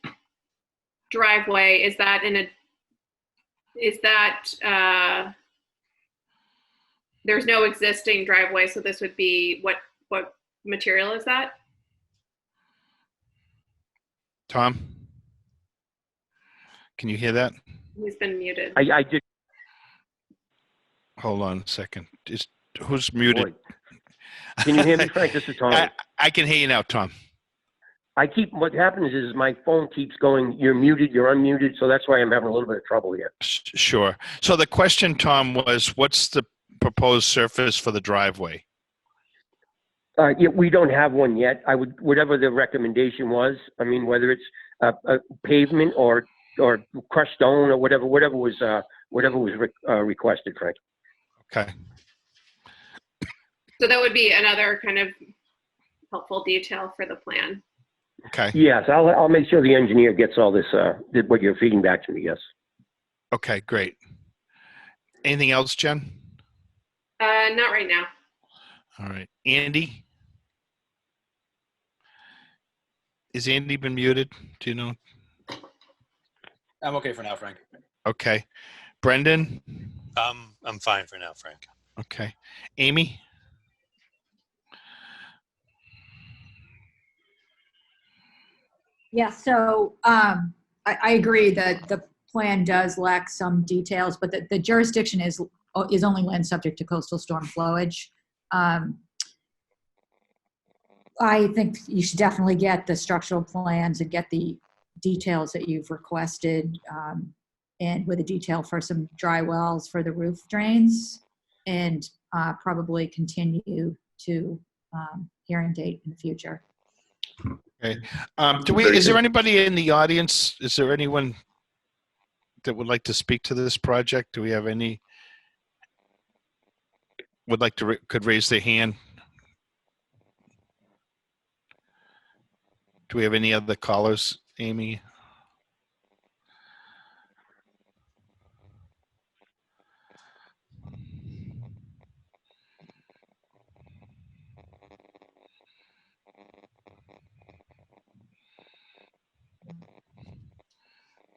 driveway, there's no existing driveway, so this would be, what material is that? Tom? Can you hear that? He's been muted. I did. Hold on a second. Who's muted? Boy. Can you hear me, Frank? This is Tom. I can hear you now, Tom. What happens is my phone keeps going, you're muted, you're unmuted, so that's why I'm having a little bit of trouble here. Sure. So the question, Tom, was what's the proposed surface for the driveway? Yeah, we don't have one yet. Whatever the recommendation was, I mean, whether it's a pavement or crushed stone or whatever was requested, Frank. Okay. So that would be another kind of helpful detail for the plan. Okay. Yes, I'll make sure the engineer gets all this, what you're feeding back to me, yes. Okay, great. Anything else, Jen? Not right now. All right. Andy? Is Andy been muted? Do you know? I'm okay for now, Frank. Okay. Brendan? I'm fine for now, Frank. Okay. Amy? Yeah, so I agree that the plan does lack some details, but the jurisdiction is only land subject to coastal storm flowage. I think you should definitely get the structural plans and get the details that you've requested, and with a detail for some dry wells for the roof drains, and probably continue to hearing date in the future. Okay. Is there anybody in the audience? Is there anyone that would like to speak to this project? Do we have any would like to could raise their hand? Do we have any other callers, Amy?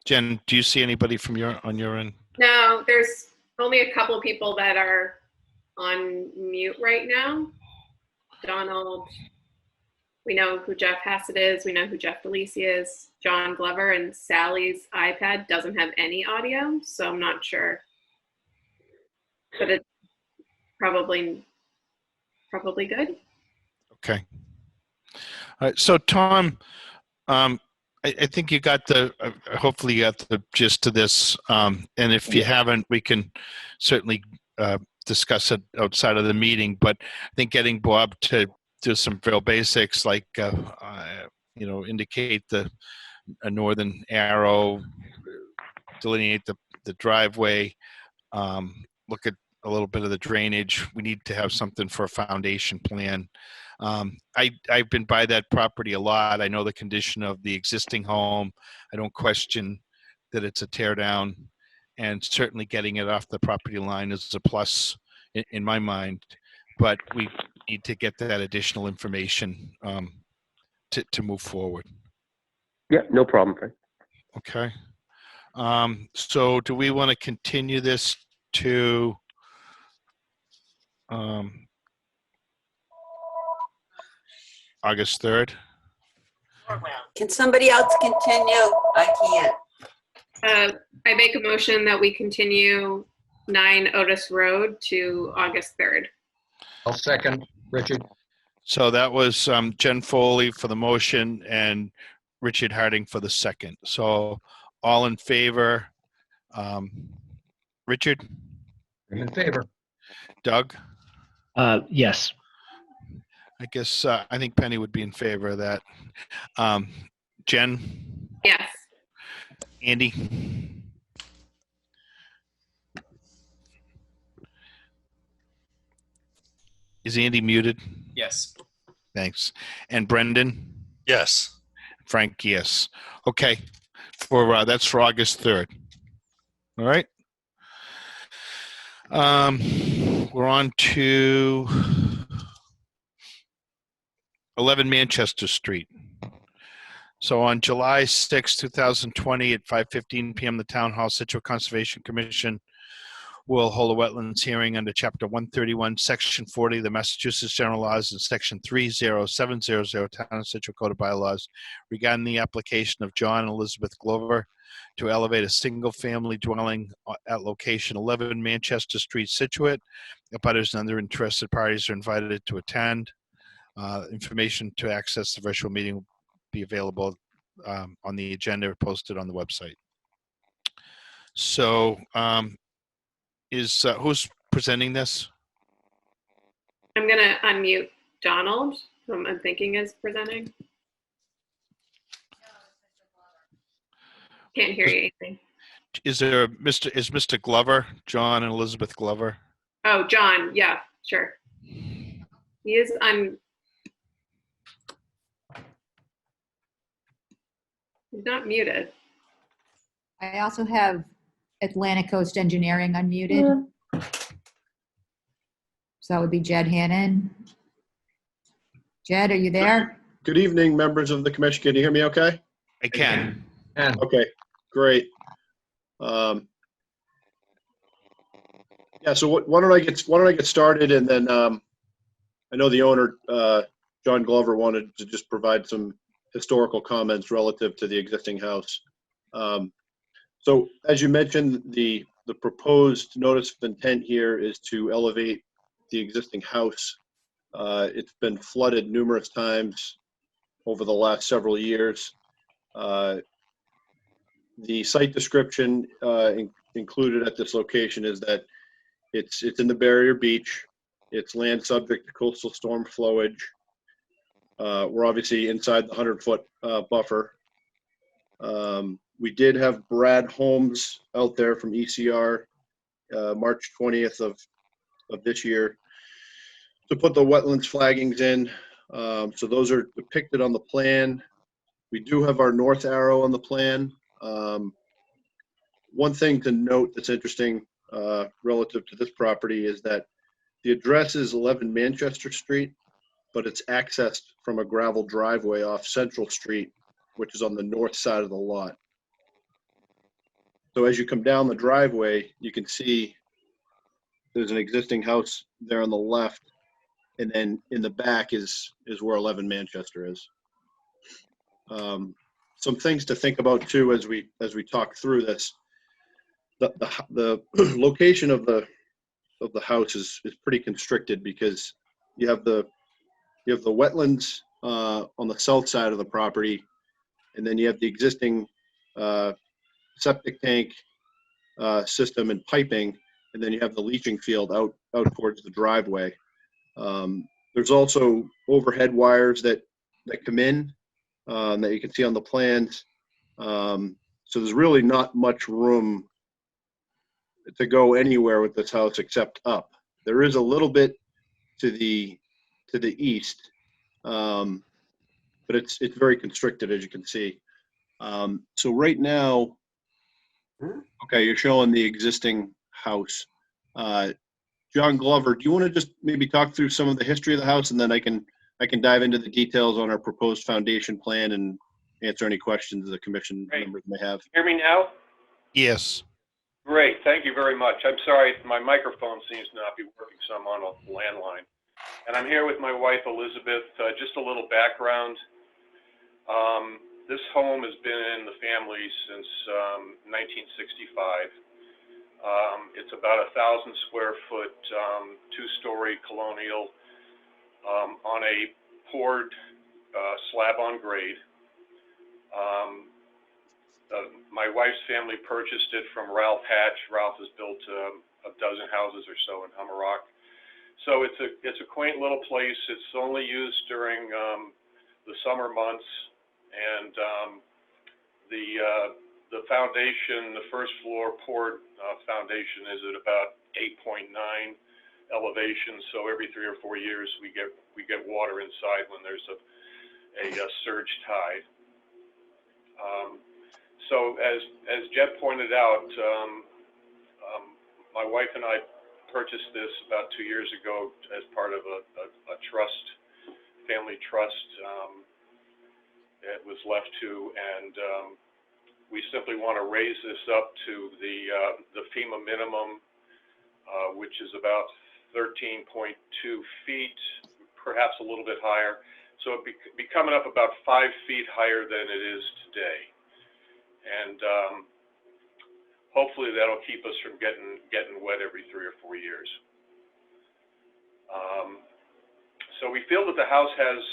Jen, do you see anybody from on your end? No, there's only a couple of people that are on mute right now. Donald, we know who Jeff Hassett is. We know who Jeff DeLisi is. John Glover, and Sally's iPad doesn't have any audio, so I'm not sure. But it's probably good. Okay. All right. So Tom, I think you got hopefully you got the gist of this. And if you haven't, we can certainly discuss it outside of the meeting. But I think getting Bob to do some real basics, like indicate a northern arrow, delineate the driveway, look at a little bit of the drainage. We need to have something for a foundation plan. I've been by that property a lot. I know the condition of the existing home. I don't question that it's a tear down, and certainly getting it off the property line is a plus in my mind. But we need to get that additional information to move forward. Yeah, no problem, Frank. Okay. So do we want to continue this to August 3rd? Can somebody else continue? I can't. I make a motion that we continue 9 Otis Road to August 3rd. I'll second, Richard. So that was Jen Foley for the motion and Richard Harding for the second. So all in favor? Richard? I'm in favor. Doug? Yes. I guess I think Penny would be in favor of that. Jen? Yes. Andy? Is Andy muted? Yes. Thanks. And Brendan? Yes. Frank, yes. Okay. That's for August 3rd. All right. We're on to 11 Manchester Street. So on July 6, 2020 at 5:15 p.m., the Town Hall Scituate Conservation Commission will hold a wetlands hearing under Chapter 131, Section 40 of the Massachusetts General Laws and Section 30700 Town of Scituate Code of Bylaws regarding the application of John and Elizabeth Glover to elevate a single-family dwelling at location 11 Manchester Street, Scituate. Abutters and other interested parties are invited to attend. Information to access the virtual meeting will be available on the agenda posted on the website. So who's presenting this? I'm going to unmute Donald, whom I'm thinking is presenting. Can't hear you, anything. Is Mr. Glover, John and Elizabeth Glover? Oh, John. Yeah, sure. He is he's not muted. I also have Atlantic Coast Engineering unmuted. So that would be Jed Hannon. Jed, are you there? Good evening, members of the commission. Can you hear me okay? I can. Okay, great. Yeah, so why don't I get started, and then I know the owner, John Glover, wanted to just provide some historical comments relative to the existing house. So as you mentioned, the proposed notice of intent here is to elevate the existing house. It's been flooded numerous times over the last several years. The site description included at this location is that it's in the barrier beach. It's land subject to coastal storm flowage. We're obviously inside the 100-foot buffer. We did have Brad Holmes out there from ECR March 20th of this year to put the wetlands flaggings in. So those are depicted on the plan. We do have our north arrow on the plan. One thing to note that's interesting relative to this property is that the address is 11 Manchester Street, but it's accessed from a gravel driveway off Central Street, which is on the north side of the lot. So as you come down the driveway, you can see there's an existing house there on the left, and then in the back is where 11 Manchester is. Some things to think about too as we talk through this. The location of the house is pretty constricted because you have the wetlands on the south side of the property, and then you have the existing septic tank system and piping, and then you have the leaching field out towards the driveway. There's also overhead wires that come in that you can see on the plans. So there's really not much room to go anywhere with this house except up. There is a little bit to the east, but it's very constricted, as you can see. So right now, okay, you're showing the existing house. John Glover, do you want to just maybe talk through some of the history of the house, and then I can dive into the details on our proposed foundation plan and answer any questions the commission members may have. Hear me now? Yes. Great, thank you very much. I'm sorry, my microphone seems to not be working, so I'm on a landline. And I'm here with my wife, Elizabeth. Just a little background. This home has been in the family since 1965. It's about 1,000 square foot, two-story colonial on a poured slab on grade. My wife's family purchased it from Ralph Hatch. Ralph has built a dozen houses or so in Hummerock. So it's a quaint little place. It's only used during the summer months, and the foundation, the first floor poured foundation, is at about 8.9 elevation. So every 3 or 4 years we get water inside when there's a surge tide. So as Jeb pointed out, my wife and I purchased this about 2 years ago as part of a trust, family trust. It was left to, and we simply want to raise this up to the FEMA minimum, which is about 13.2 feet, perhaps a little bit higher. So it'd be coming up about 5 feet higher than it is today. And hopefully that'll keep us from getting wet every 3 or 4 years. So we feel that the house has,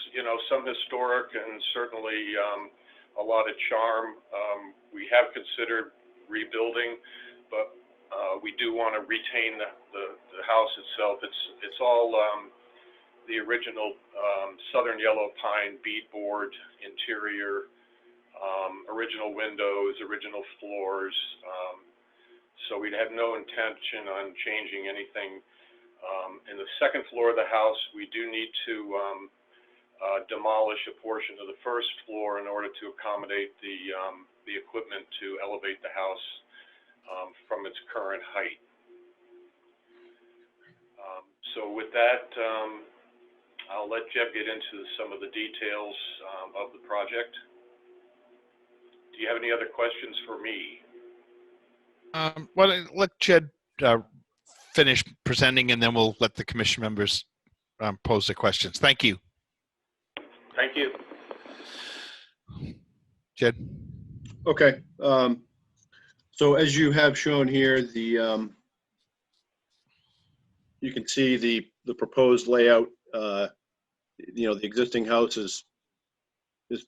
some historic and certainly a lot of charm. We have considered rebuilding, but we do want to retain the house itself. It's all the original southern yellow pine beadboard interior. Original windows, original floors. So we'd have no intention on changing anything. In the second floor of the house, we do need to demolish a portion of the first floor in order to accommodate the equipment to elevate the house from its current height. So with that, I'll let Jeb get into some of the details of the project. Do you have any other questions for me? Well, let Jed finish presenting, and then we'll let the commission members pose their questions. Thank you. Thank you. Jed? Okay. So as you have shown here, the you can see the proposed layout. The existing house is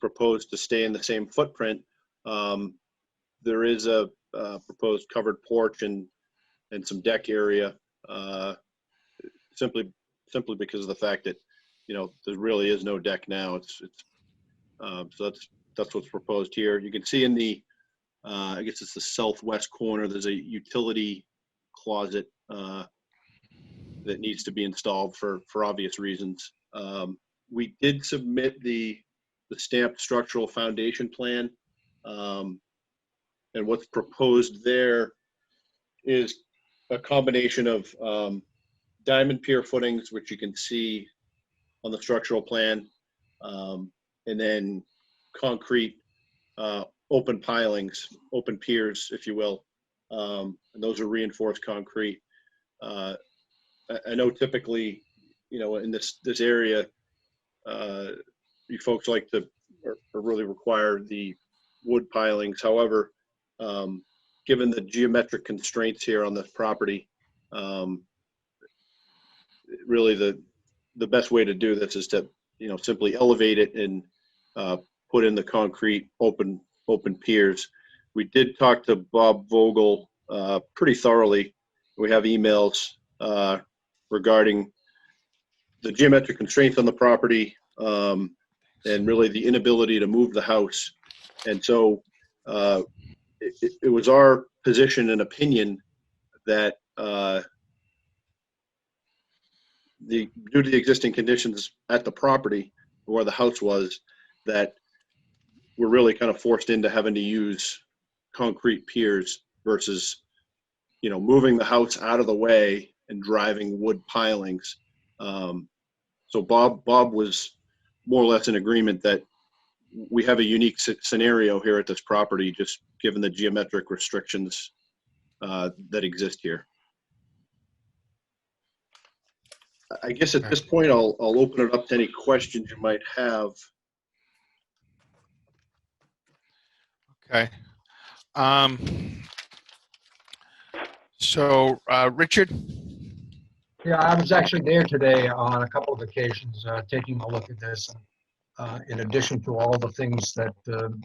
proposed to stay in the same footprint. There is a proposed covered porch and some deck area, simply because of the fact that there really is no deck now. So that's what's proposed here. You can see in the I guess it's the southwest corner, there's a utility closet that needs to be installed for obvious reasons. We did submit the stamped structural foundation plan, and what's proposed there is a combination of diamond pier footings, which you can see on the structural plan, and then concrete open pilings, open piers, if you will, and those are reinforced concrete. I know typically, in this area, you folks like to or really require the wood pilings. However, given the geometric constraints here on this property, really the best way to do this is to simply elevate it and put in the concrete open piers. We did talk to Bob Vogel pretty thoroughly. We have emails regarding the geometric constraints on the property, and really the inability to move the house. And so it was our position and opinion that due to the existing conditions at the property where the house was, that we're really kind of forced into having to use concrete piers versus moving the house out of the way and driving wood pilings. So Bob was more or less in agreement that we have a unique scenario here at this property, just given the geometric restrictions that exist here. I guess at this point, I'll open it up to any questions you might have. Okay. So, Richard? Yeah, I was actually there today on a couple of occasions, taking a look at this. In addition to all the things that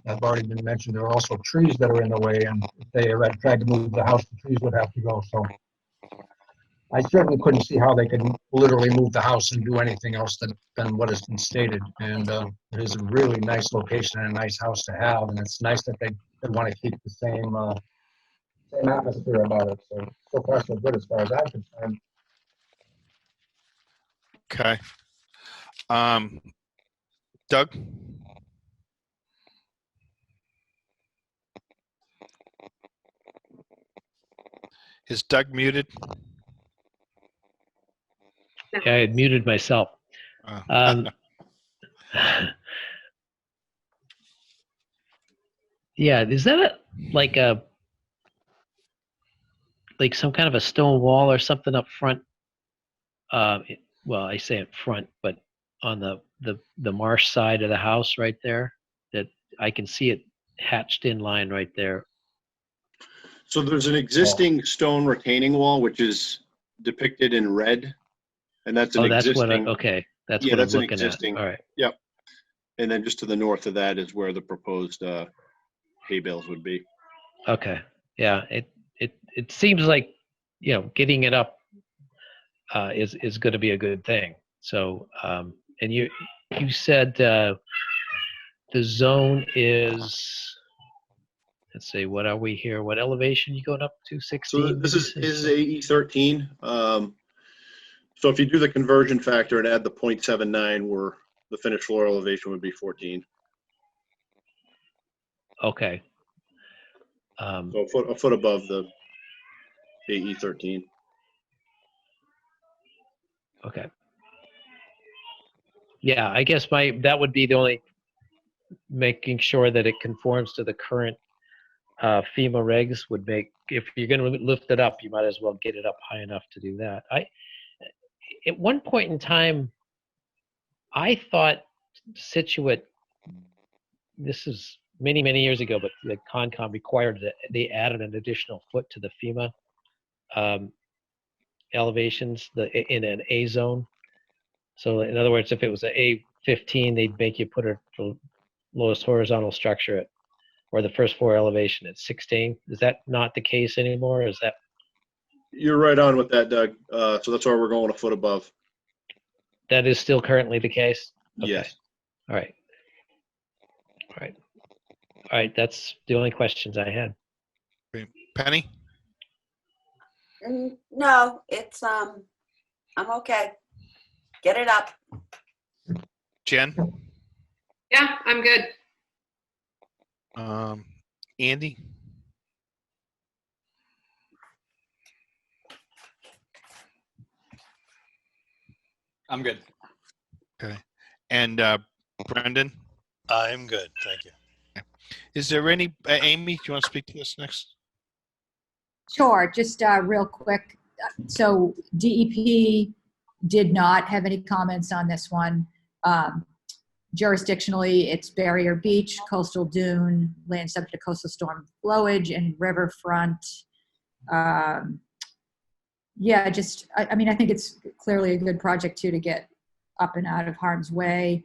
have already been mentioned, there are also trees that are in the way, and if they ever tried to move the house, the trees would have to go. So I certainly couldn't see how they could literally move the house and do anything else than what has been stated. And it is a really nice location and a nice house to have, and it's nice that they want to keep the same atmosphere about it. So far so good as far as I'm concerned. Okay. Doug? Is Doug muted? Yeah, I had muted myself. Yeah, is that like some kind of a stone wall or something up front? Well, I say up front, but on the marsh side of the house right there, that I can see it hatched in line right there. So there's an existing stone retaining wall, which is depicted in red, and that's an existing. Okay, that's yeah, what that's I'm an looking existing. at. All right. Yep. And then just to the north of that is where the proposed hay bales would be. Okay. Yeah, it seems like getting it up is going to be a good thing. So and you said the zone is, let's see, what are we here? What elevation you going up to? 16? So this is AE 13. So if you do the conversion factor and add the 0.79, where the finished floor elevation would be 14. Okay. So a foot above the AE 13. Okay. Yeah, I guess that would be the only, making sure that it conforms to the current FEMA regs would make, if you're going to lift it up, you might as well get it up high enough to do that. At one point in time, I thought Scituate, this is many, many years ago, but the Concom required that they added an additional foot to the FEMA elevations in an A zone. So in other words, if it was an A15, they'd make you put the lowest horizontal structure at, or the first floor elevation at 16. Is that not the case anymore? Is that? You're right on with that, Doug. So that's why we're going a foot above. That is still currently the case? Okay. Yes. All right. All right. All right. That's the only questions I had. Penny? No, it's, I'm okay. Get it up. Jen? Yeah, I'm good. Andy? I'm good. Okay. And Brendan? I'm good, thank you. Is there any, Amy, do you want to speak to us next? Sure, just real quick. So DEP did not have any comments on this one. Jurisdictionally, it's barrier beach, coastal dune, land subject to coastal storm flowage, and riverfront. Yeah, just, I mean, I think it's clearly a good project too to get up and out of harm's way.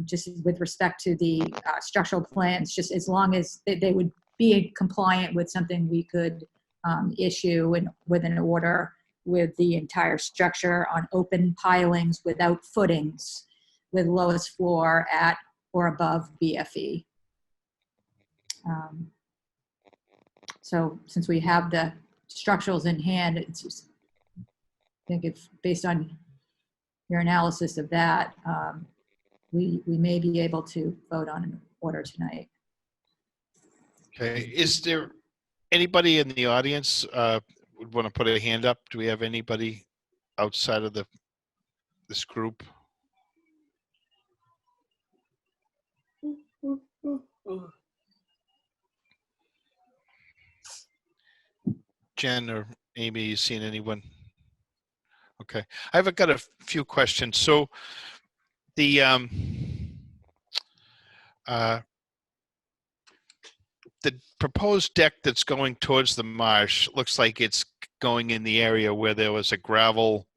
Just with respect to the structural plans, just as long as they would be compliant with something we could issue and with an order with the entire structure on open pilings without footings, with lowest floor at or above BFE. So since we have the structurals in hand, it's just, I think if based on your analysis of that, we may be able to vote on an order tonight. Okay. Is there anybody in the audience would want to put a hand up? Do we have anybody outside of this group? Jen or Amy, you seen anyone? Okay. I've got a few questions. So the proposed deck that's going towards the marsh looks like it's going in the area where there was a gravel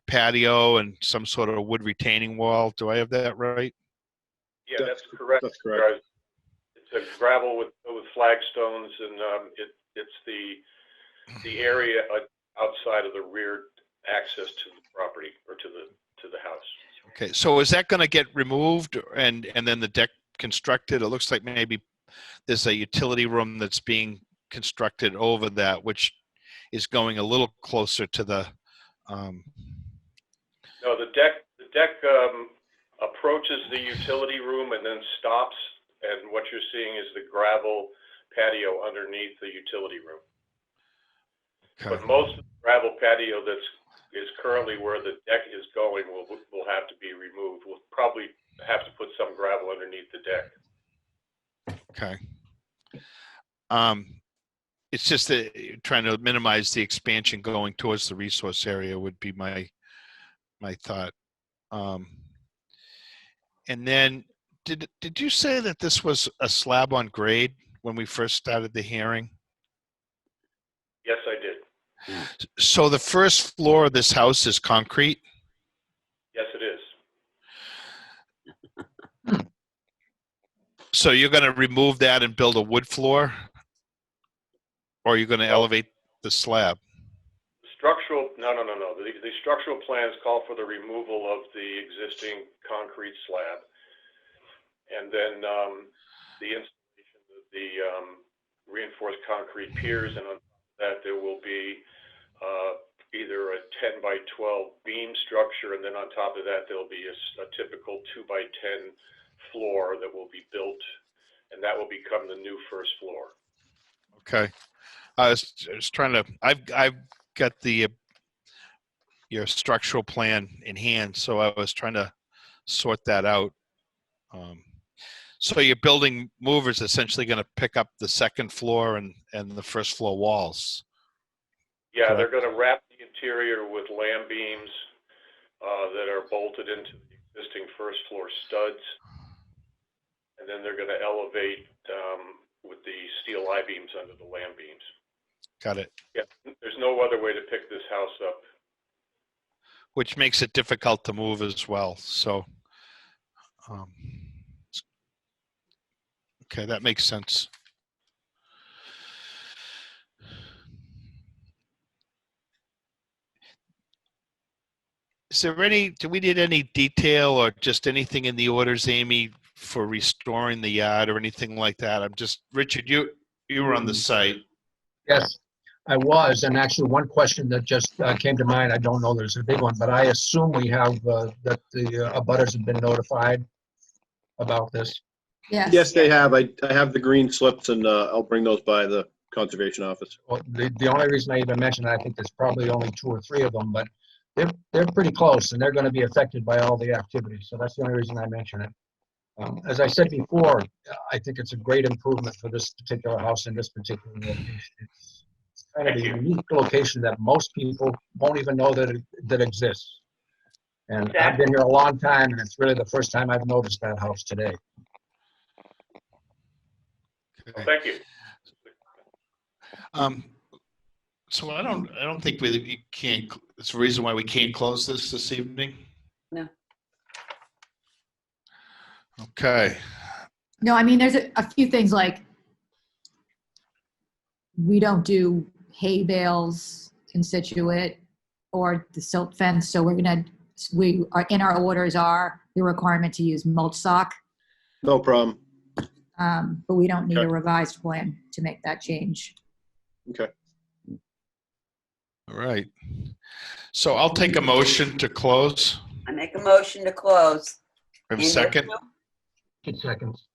patio and some sort of wood retaining wall. Do I have that right? Yeah, that's correct. That's correct. It's a gravel with flagstones, and it's the area outside of the rear access to the property or to the house. Okay, so is that going to get removed and then the deck constructed? It looks like maybe there's a utility room that's being constructed over that, which is going a little closer to the. No, the deck approaches the utility room and then stops, and what you're seeing is the gravel patio underneath the utility room. Okay. But most of the gravel patio is currently where the deck is going will have to be removed. We'll probably have to put some gravel underneath the deck. Okay. It's just that trying to minimize the expansion going towards the resource area would be my thought. And then did you say that this was a slab on grade when we first started the hearing? Yes, I did. So the first floor of this house is concrete? Yes, it is. So you're going to remove that and build a wood floor? Or are you going to elevate the slab? No. The structural plans call for the removal of the existing concrete slab. And then the installation of the reinforced concrete piers, and on that there will be either a 10 by 12 beam structure, and then on top of that there'll be a typical 2 by 10 floor that will be built, and that will become the new first floor. Okay. I was trying to. I've got your structural plan in hand, so I was trying to sort that out. So your building mover is essentially going to pick up the second floor and the first floor walls. Yeah, they're Correct. going to wrap the interior with lam beams that are bolted into the existing first floor studs. And then they're going to elevate with the steel I-beams under the lam beams. Got it. Yeah, there's no other way to pick this house up. Which makes it difficult to move as well. So, okay, that makes sense. Is there any, do we need any detail or just anything in the orders, Amy, for restoring the yard or anything like that? I'm just, Richard, you were on the site. Yes, I was, and actually one question that just came to mind, I don't know there's a big one, but I assume we have, that the abutters have been notified about this. Yes. Yes, they have. I have the green slips and I'll bring those by the conservation office. Well, the only reason I even mentioned, I think there's probably only 2 or 3 of them, but they're pretty close and they're going to be affected by all the activity. So that's the only reason I mention it. As I said before, I think it's a great improvement for this particular house in this particular location. It's kind of a unique location that most people won't even know that exists. And I've been here a long time, and it's really the first time I've noticed that house today. Okay. Thank you. So I don't think we can't, it's the reason why we can't close this evening. No. Okay. No, I mean, there's a few things like we don't do hay bales in Scituate or the silt fence. So we are in our orders are the requirement to use mulch sock. No problem. But we don't need Okay. a revised plan to make that change. Okay. All right. So I'll take a motion to close. I make a motion to close. Have a second? Good seconds.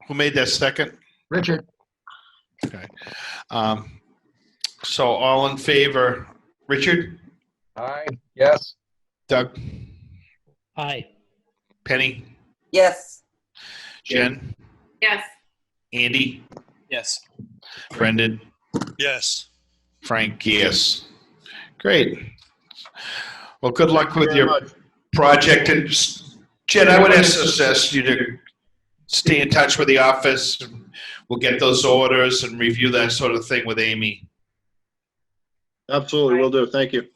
Who made that second? Richard? Okay. So all in favor, Richard, Aye. Yes. Doug, Aye. Penny, Yes. Jen, Yes. Andy, Yes. Brendan, Yes. Frank, yes. Great. Well, good luck with Very your much. project. And Jen, I would ask you to stay in touch with the office. We'll get those orders and review that sort of thing with Amy. Absolutely, will do. Thank you.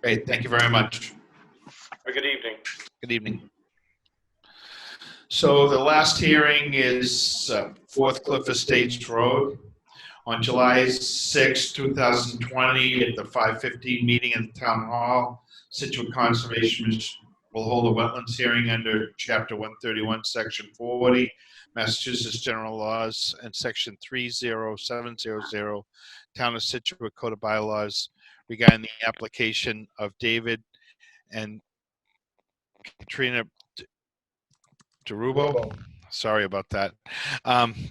Great. Thank you very much. Good evening. Good evening. So the last hearing is 4th Cliff Estates Road on July 6, 2020 at the 5:15 meeting in the Town Hall. Situate Conservation will hold a wetlands hearing under Chapter 131, Section 40, Massachusetts General Laws, and Section 30700, Town of Scituate Code of Bylaws regarding the application of David and Katrina DeRubo, sorry about that,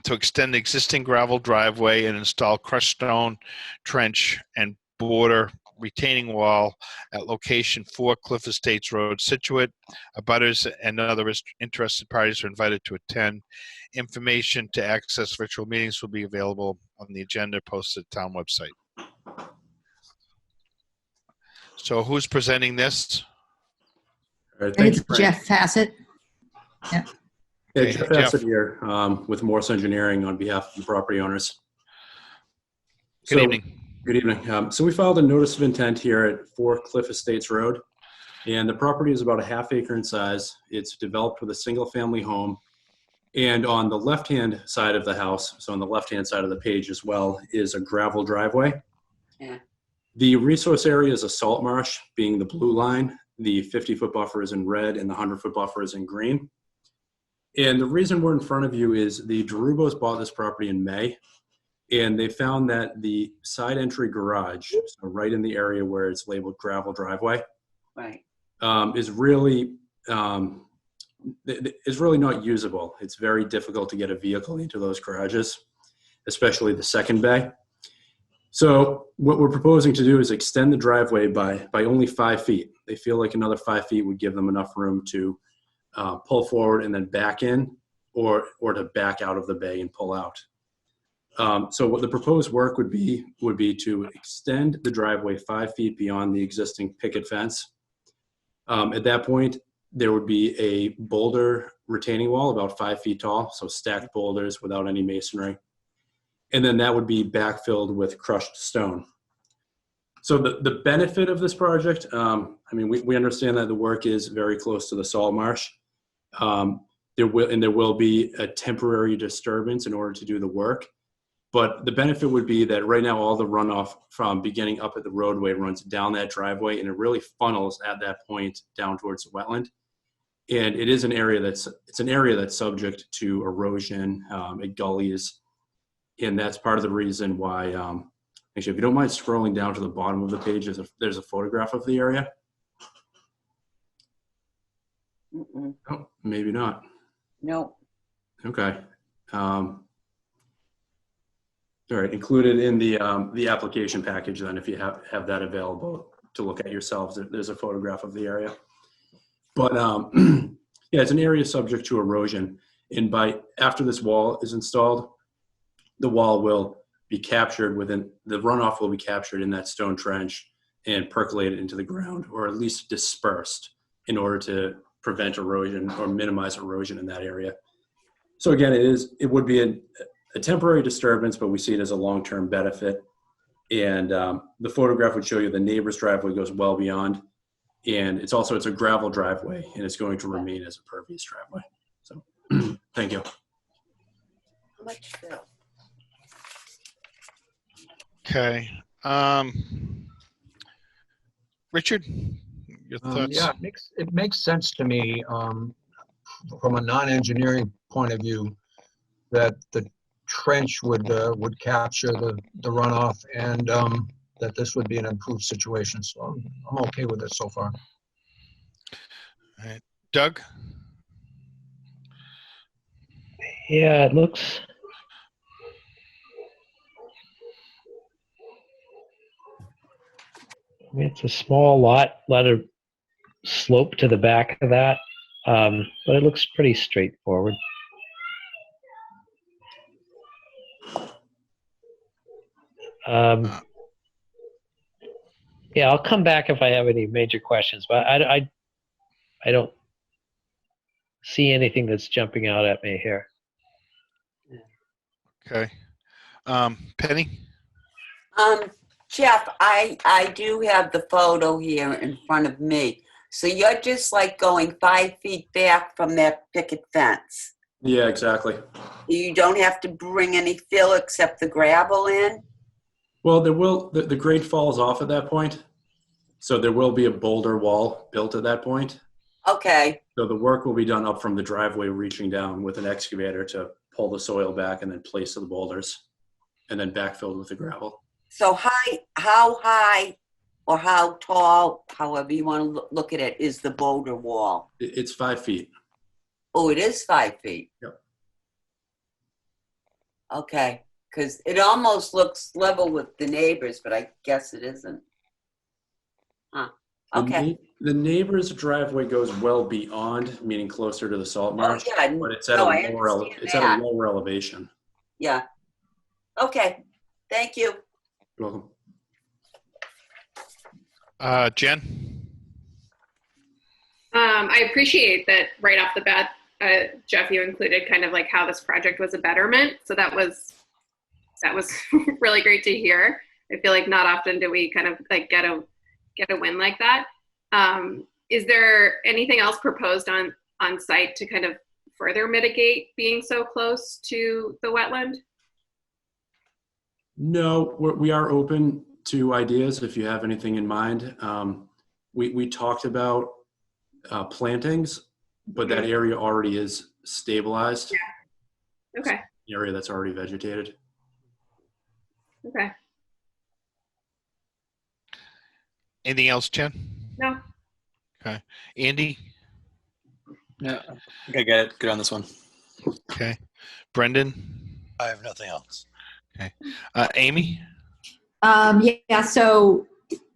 to extend the existing gravel driveway and install crushed stone trench and border retaining wall at location 4 Cliff Estates Road, Scituate. Abutters and other interested parties are invited to attend. Information to access virtual meetings will be available on the agenda posted at the town website. So who's presenting this? All right, And thank it's you, Frank. Jeff Fassett. Yeah, Okay, Jeff Jeff. Bassett here with Morse Engineering on behalf of the property owners. Good evening. Good evening. So we filed a notice of intent here at 4 Cliff Estates Road, and the property is about a ½ acre in size. It's developed with a single-family home, and on the left-hand side of the house, so on the left-hand side of the page as well, is a gravel driveway. Yeah. The resource area is a salt marsh, being the blue line. The 50-foot buffer is in red, and the 100-foot buffer is in green. And the reason we're in front of you is the DeRubos bought this property in May, and they found that the side entry garage, so right in the area where it's labeled gravel driveway, Right. is really not usable. It's very difficult to get a vehicle into those garages, especially the second bay. So what we're proposing to do is extend the driveway by only 5 feet. They feel like another 5 feet would give them enough room to pull forward and then back in or to back out of the bay and pull out. So what the proposed work would be to extend the driveway 5 feet beyond the existing picket fence. At that point, there would be a boulder retaining wall about 5 feet tall, so stacked boulders without any masonry. And then that would be backfilled with crushed stone. So the benefit of this project, we understand that the work is very close to the salt marsh. There will be a temporary disturbance in order to do the work. But the benefit would be that right now all the runoff from beginning up at the roadway runs down that driveway, and it really funnels at that point down towards the wetland. And it is an area that's subject to erosion, gullies, and that's part of the reason why. Actually, if you don't mind scrolling down to the bottom of the page, there's a photograph of the area. Mm-mm. Oh, maybe not. No. Okay. All right, included in the application package then, if you have that available to look at yourselves, there's a photograph of the area. But yeah, it's an area subject to erosion. And after this wall is installed, the wall will be captured the runoff will be captured in that stone trench and percolated into the ground, or at least dispersed in order to prevent erosion or minimize erosion in that area. So again, it would be a temporary disturbance, but we see it as a long-term benefit. And the photograph would show you the neighbor's driveway goes well beyond, and it's a gravel driveway, and it's going to remain as a pervious driveway. So, thank you. How much bill? Okay. Richard, your thoughts? Yeah, it makes sense to me from a non-engineering point of view that the trench would capture the runoff, and that this would be an improved situation. So I'm okay with it so far. All right. Doug? Yeah, it looks. It's a small lot of slope to the back of that, but it looks pretty straightforward. Yeah, I'll come back if I have any major questions, but I don't see anything that's jumping out at me here. Okay. Penny? Jeff, I do have the photo here in front of me. So you're just like going 5 feet back from that picket fence. Yeah, exactly. You don't have to bring any fill except the gravel in? Well, the grade falls off at that point. So there will be a boulder wall built at that point. Okay. So the work will be done up from the driveway, reaching down with an excavator to pull the soil back and then place the boulders, and then backfilled with the gravel. So how high or how tall, however you want to look at it, is the boulder wall? It's 5 feet. Oh, it is 5 feet. Yep. Okay, because it almost looks level with the neighbors, but I guess it isn't. Huh. Okay. The neighbor's driveway goes well beyond, meaning closer to the salt marsh, Oh, yeah. but it's at No, a I understand lower elevation. Yeah. Okay. Thank you. You're welcome. Jen? I appreciate that right off the bat, Jeff, you included kind of like how this project was a betterment. So that was really great to hear. I feel like not often do we kind of like get a win like that. Is there anything else proposed on site to kind of further mitigate being so close to the wetland? No, we are open to ideas if you have anything in mind. We talked about plantings, but that area already is stabilized. Yeah. Okay. The area that's already vegetated. Okay. Anything else, Jen? No. Okay. Andy? No, I think I get it. Good on this one. Okay. Brendan? I have nothing else. Okay. Amy? Yeah, so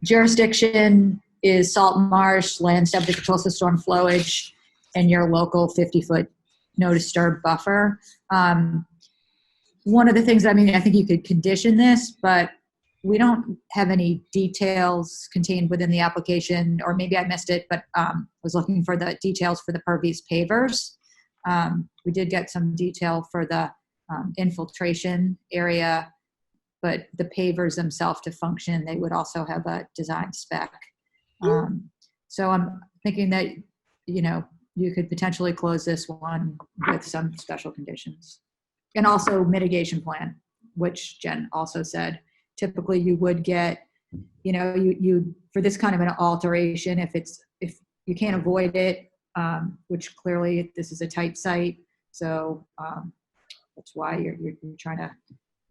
jurisdiction is salt marsh, land subject to coastal storm flowage, and your local 50-foot no disturb buffer. One of the things, I mean, I think you could condition this, but we don't have any details contained within the application, or maybe I missed it, but was looking for the details for the pervious pavers. We did get some detail for the infiltration area, but the pavers themselves to function, they would also have a design spec. So I'm thinking that, you know, you could potentially close this one with some special conditions. And also mitigation plan, which Jen also said, typically you would get, you know, you for this kind of an alteration, if you can't avoid it, which clearly this is a tight site. So that's why you're trying to,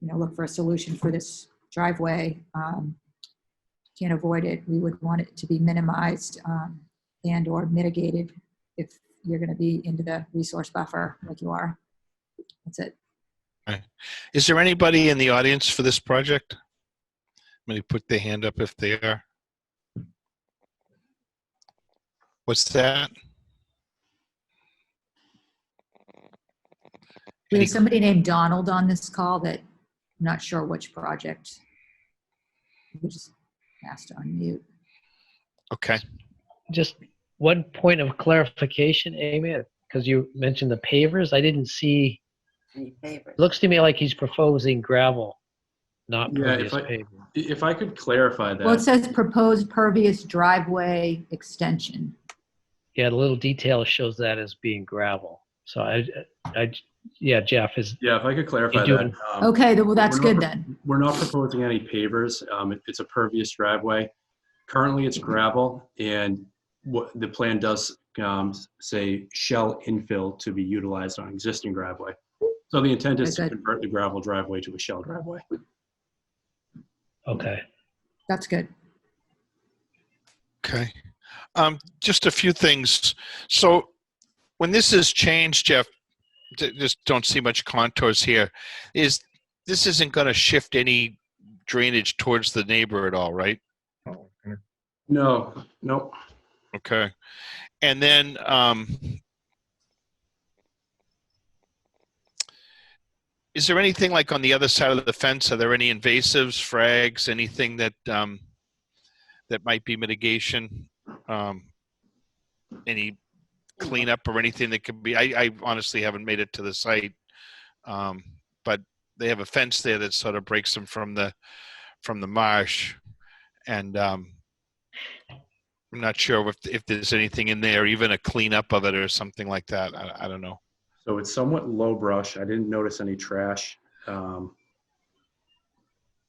you know, look for a solution for this driveway. Can't avoid it. We would want it to be minimized and or mitigated if you're going to be into the resource buffer like you are. That's it. Okay. Is there anybody in the audience for this project? Maybe put their hand up if they are. What's that? We have somebody named Donald on this call that I'm not sure which project. We just asked to unmute. Okay. Just one point of clarification, Amy, because you mentioned the pavers. I didn't see. Any favorites? Looks to me like he's proposing gravel, not Yeah, pervious pavement. if I could clarify that. Well, it says proposed pervious driveway extension. Yeah, the little detail shows that as being gravel. So yeah, Jeff is. Yeah, if I could clarify You doing- that. Okay, well, that's we're not good pro- then. We're not proposing any pavers. It's a pervious driveway. Currently, it's gravel, and what the plan does say shell infill to be utilized on existing driveway. So the intent is to Okay, good. convert the gravel driveway to a shell driveway. Okay. That's good. Okay. Just a few things. So when this is changed, Jeff, just don't see much contours here. This isn't going to shift any drainage towards the neighbor at all, right? No, nope. Okay. And then is there anything like on the other side of the fence? Are there any invasives, frags, anything that that might be mitigation? Any cleanup or anything that could be? I honestly haven't made it to the site, but they have a fence there that sort of breaks them from the marsh, and I'm not sure if there's anything in there, even a cleanup of it or something like that. I don't know. So it's somewhat low brush. I didn't notice any trash.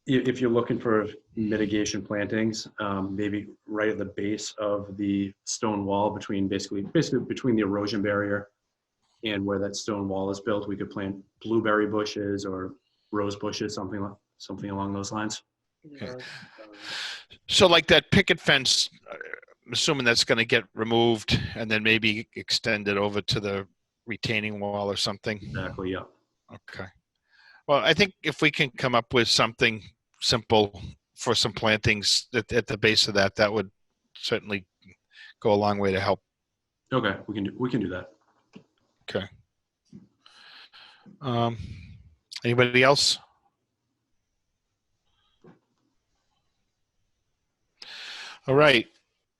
If you're looking for mitigation plantings, maybe right at the base of the stone wall between basically between the erosion barrier and where that stone wall is built, we could plant blueberry bushes or rose bushes, something along those lines. Okay. So like that picket fence, I'm assuming that's going to get removed and then maybe extended over to the retaining wall or something. Exactly, yeah. Okay. Well, I think if we can come up with something simple for some plantings at the base of that would certainly go a long way to help. Okay, we can do that. Okay. Anybody else? All right.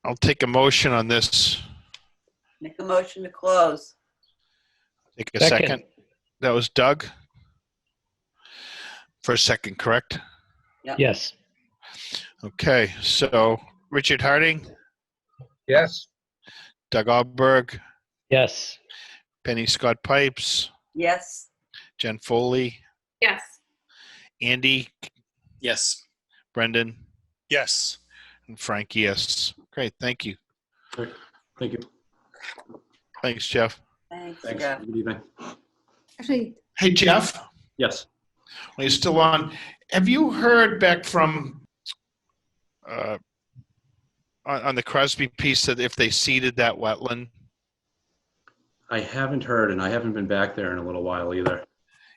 I'll take a motion on this. Make a motion to close. Take a second. That was Doug. For a second, correct? Yep. Yes. Okay. So Richard Harding, Yes. Doug Alberg, Yes. Penny Scott Pipes, Yes. Jen Foley, Yes. Andy, Yes. Brendan, Yes. and Frank, yes. Great. Thank you. Great. Thank you. Thanks, Jeff. Thanks, Thanks. Jeff. Good evening. Actually, Hey, Jeff, Yes. when you're still on, have you heard back from on the Crosby piece that if they seeded that wetland? I haven't heard, and I haven't been back there in a little while either.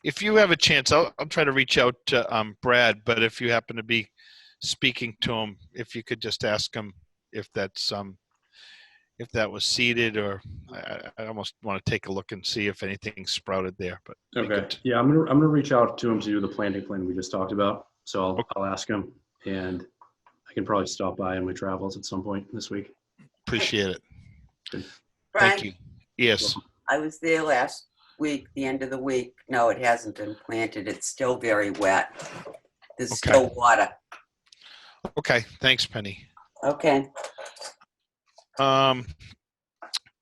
If you have a chance, I'll try to reach out to Brad, but if you happen to be speaking to him, if you could just ask him if that's if that was seeded, or I almost want to take a look and see if anything sprouted there. But we Okay. could- Yeah, I'm gonna reach out to him to do the planting plan we just talked about. So I'll ask him, and I can probably stop by in my travels at some point this week. Appreciate it. Good. Thank Frank, you. Yes. I was there last week, the end of the week. No, it hasn't been planted. It's still very wet. There's Okay. still water. Okay. Thanks, Penny. Okay.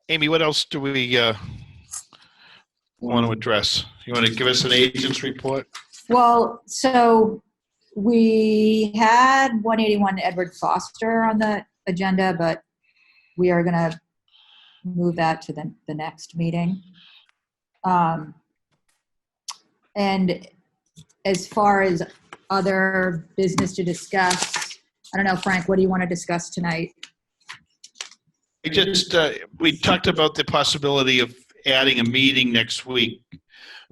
Amy, what else do we want to address? You want to give us an agent's report? Well, so we had 181 Edward Foster on the agenda, but we are going to move that to the next meeting. And as far as other business to discuss, I don't know, Frank, what do you want to discuss tonight? We just, we talked about the possibility of adding a meeting next week.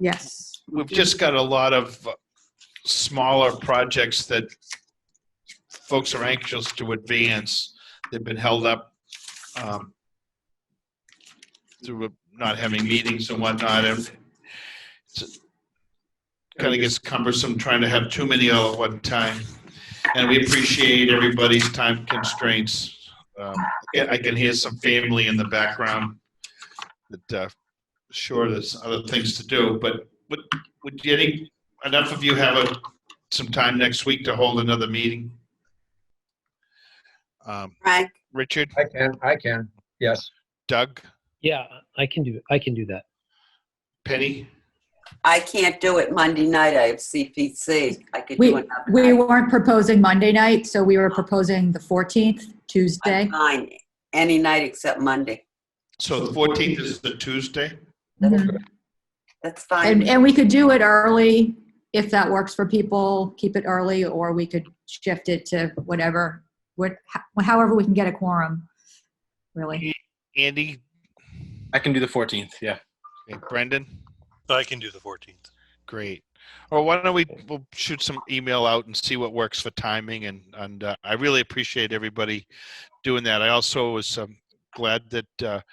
Yes. We've just got a lot of smaller projects that folks are anxious to advance. They've been held up through not having meetings and whatnot. And it kind of gets cumbersome trying to have too many all at one time. And we appreciate everybody's time constraints. I can hear some family in the background that sure there's other things to do, but would enough of you have some time next week to hold another meeting? Frank? Richard? I can, yes. Doug? Yeah, I can do that. Penny? I can't do it Monday night. I have CPC. I could do it. We weren't proposing Monday night, so we were proposing the 14th, Tuesday. Fine. Any night except Monday. So the 14th is the Tuesday? Mhm. That's fine. And we could do it early if that works for people, keep it early, or we could shift it to however we can get a quorum, really. Andy? I can do the 14th, yeah. Okay, Brendan? I can do the 14th. Great. Or why don't we'll shoot some email out and see what works for timing, and I really appreciate everybody doing that. I also was glad that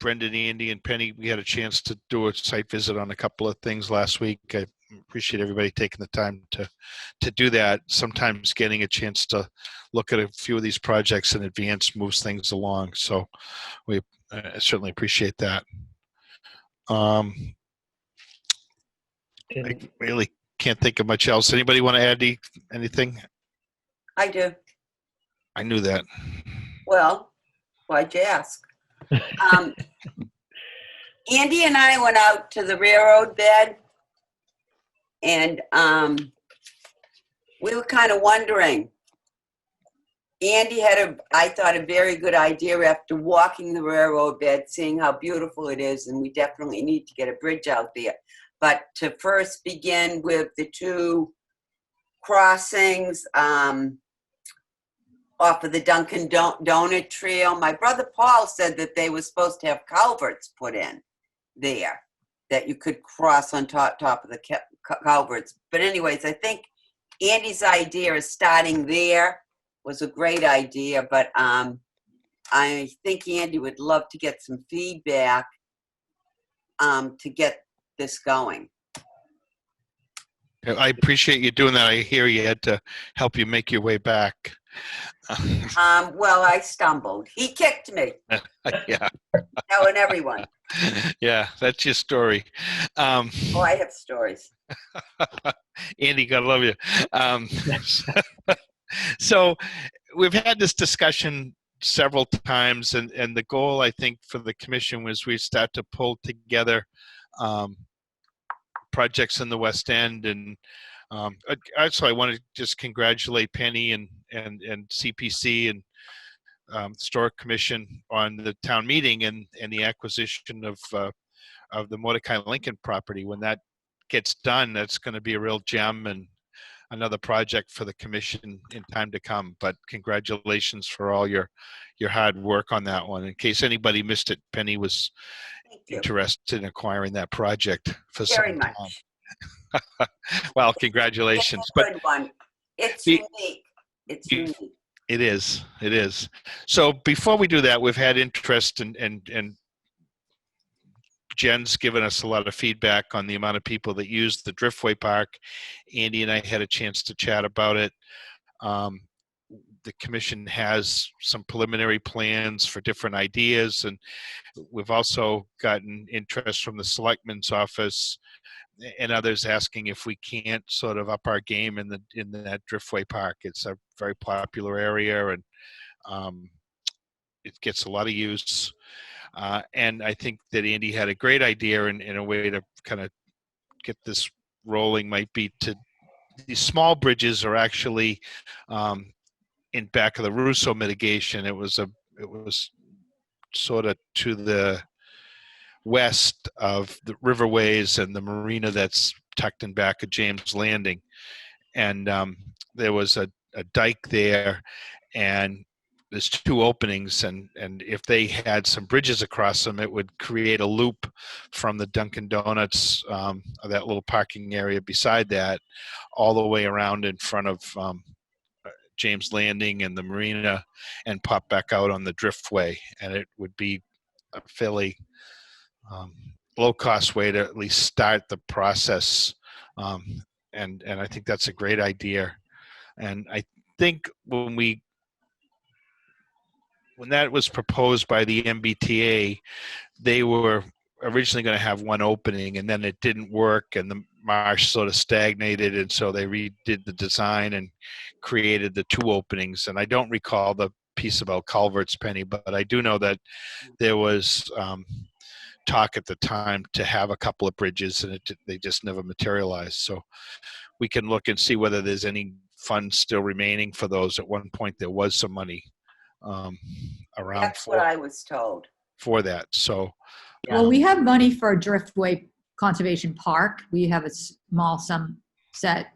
Brendan, Andy, and Penny, we had a chance to do a site visit on a couple of things last week. I appreciate everybody taking the time to do that. Sometimes getting a chance to look at a few of these projects in advance moves things along. So we certainly appreciate that. I really can't think of much else. Anybody want to add anything? I do. I knew that. Well, why'd you ask? Andy and I went out to the railroad bed, and we were kind of wondering. Andy had I thought, a very good idea after walking the railroad bed, seeing how beautiful it is, and we definitely need to get a bridge out there. But to first begin with the two crossings off of the Dunkin' Donut Trail, my brother Paul said that they were supposed to have culverts put in there, that you could cross on top of the culverts. But anyways, I think Andy's idea of starting there was a great idea, but I think Andy would love to get some feedback to get this going. I appreciate you doing that. I hear you had to help you make your way back. Well, I stumbled. He kicked me. Yeah. Telling everyone. Yeah, that's your story. Oh, I have stories. Andy, God love you. So we've had this discussion several times, and the goal, I think, for the commission was we start to pull together projects in the West End. And also I want to just congratulate Penny and CPC and Historic Commission on the town meeting and the acquisition of the Mordecai Lincoln property. When that gets done, that's going to be a real gem and another project for the commission in time to come. But congratulations for all your hard work on that one. In case anybody missed it, Penny was interested in acquiring that project for Very some much. time. Well, congratulations. It's a good one. It's unique. It's unique. It is. It is. So before we do that, we've had interest and Jen's given us a lot of feedback on the amount of people that use the Driftway Park. Andy and I had a chance to chat about it. The commission has some preliminary plans for different ideas, and we've also gotten interest from the selectman's office and others asking if we can't sort of up our game in that Driftway Park. It's a very popular area, and it gets a lot of use. And I think that Andy had a great idea in a way to kind of get this rolling might be to, these small bridges are actually in back of the Russo mitigation. It was sort of to the west of the riverways and the marina that's tucked in back of James Landing. And there was a dike there, and there's two openings, and if they had some bridges across them, it would create a loop from the Dunkin' Donuts, that little parking area beside that, all the way around in front of James Landing and the marina, and pop back out on the Driftway. And it would be a fairly low-cost way to at least start the process. And I think that's a great idea. And I think when that was proposed by the MBTA, they were originally going to have one opening, and then it didn't work, and the marsh sort of stagnated, and so they redid the design and created the two openings. And I don't recall the piece about culverts, Penny, but I do know that there was talk at the time to have a couple of bridges, and they just never materialized. So we can look and see whether there's any funds still remaining for those. At one point there was some money around. That's what I was told. For that. So Well, we have money for Driftway Conservation Park. We have a small sum set,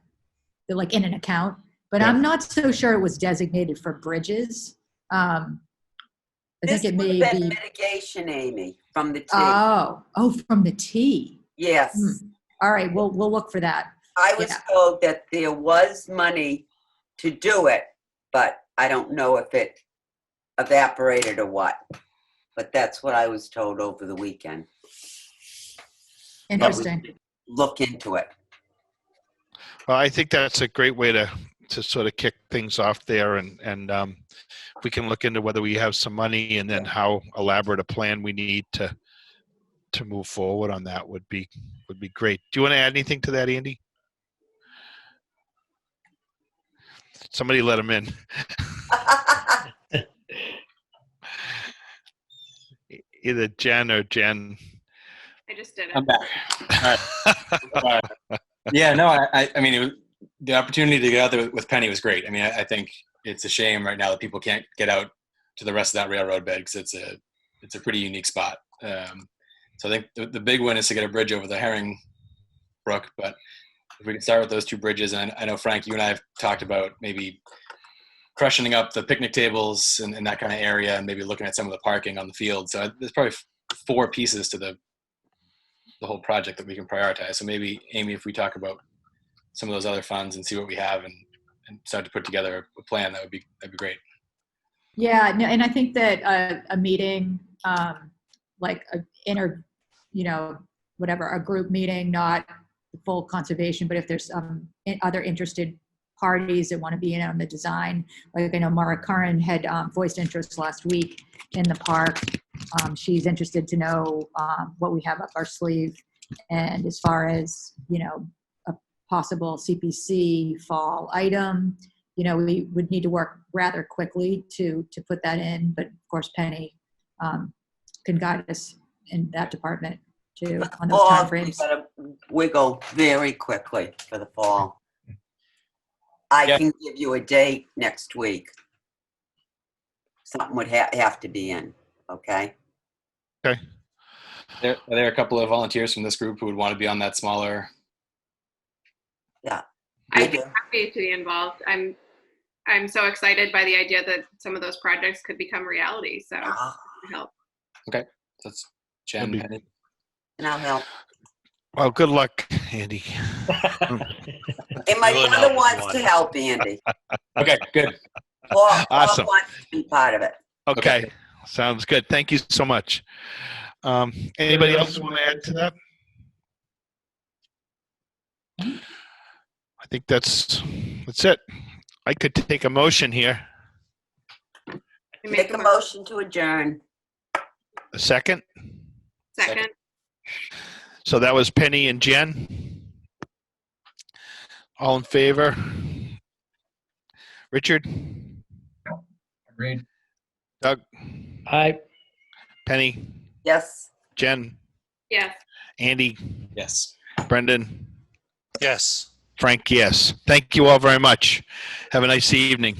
like in an account, but I'm not so sure it was designated for bridges. I think it may be mitigation, Amy, from the T. Oh, from the T. Yes. All right, we'll look for that. I was told that there was money to do it, but I don't know if it evaporated or what. But that's what I was told over the weekend. Interesting. Look into it. Well, I think that's a great way to sort of kick things off there, and we can look into whether we have some money, and then how elaborate a plan we need to move forward on that would be great. Do you want to add anything to that, Andy? Somebody let him in. Either Jen or Jen. I just did it. I'm back. All right. Yeah, no, I mean, the opportunity to get out there with Penny was great. I mean, I think it's a shame right now that people can't get out to the rest of that railroad bed, because it's a pretty unique spot. So I think the big one is to get a bridge over the Herring Brook, but if we can start with those two bridges, and I know, Frank, you and I have talked about maybe freshening up the picnic tables and that kind of area, and maybe looking at some of the parking on the field. So there's probably 4 pieces to the whole project that we can prioritize. So maybe, Amy, if we talk about some of those other funds and see what we have and start to put together a plan, that'd be great. Yeah, no, and I think that a meeting, like whatever, a group meeting, not the full conservation, but if there's other interested parties that want to be in on the design. Like I know Mara Curran had voiced interest last week in the park. She's interested to know what we have up our sleeve. And as far as, a possible CPC fall item, we would need to work rather quickly to put that in. But of course, Penny can guide us in that department too on those timeframes. We gotta wiggle very quickly for the fall. I can give you a date next week. Something would have to be in, okay? Okay. Are there a couple of volunteers from this group who would want to be on that smaller? Yeah. I'd be happy to be involved. I'm so excited by the idea that some of those projects could become reality. So help. Okay. That's Jen. Penny. And I'll help. Well, good luck, Andy. And my mother wants to help, Andy. Okay, good. Awesome. want to be part of it. Okay. Sounds good. Thank you so much. Anybody else want to add to that? I think that's it. I could take a motion here. Make a motion to adjourn. A second. Second. So that was Penny and Jen. All in favor? Richard? Agreed. Doug? Aye. Penny? Yes. Jen? Yes. Andy? Yes. Brendan? Yes. Frank, yes. Thank you all very much. Have a nice evening.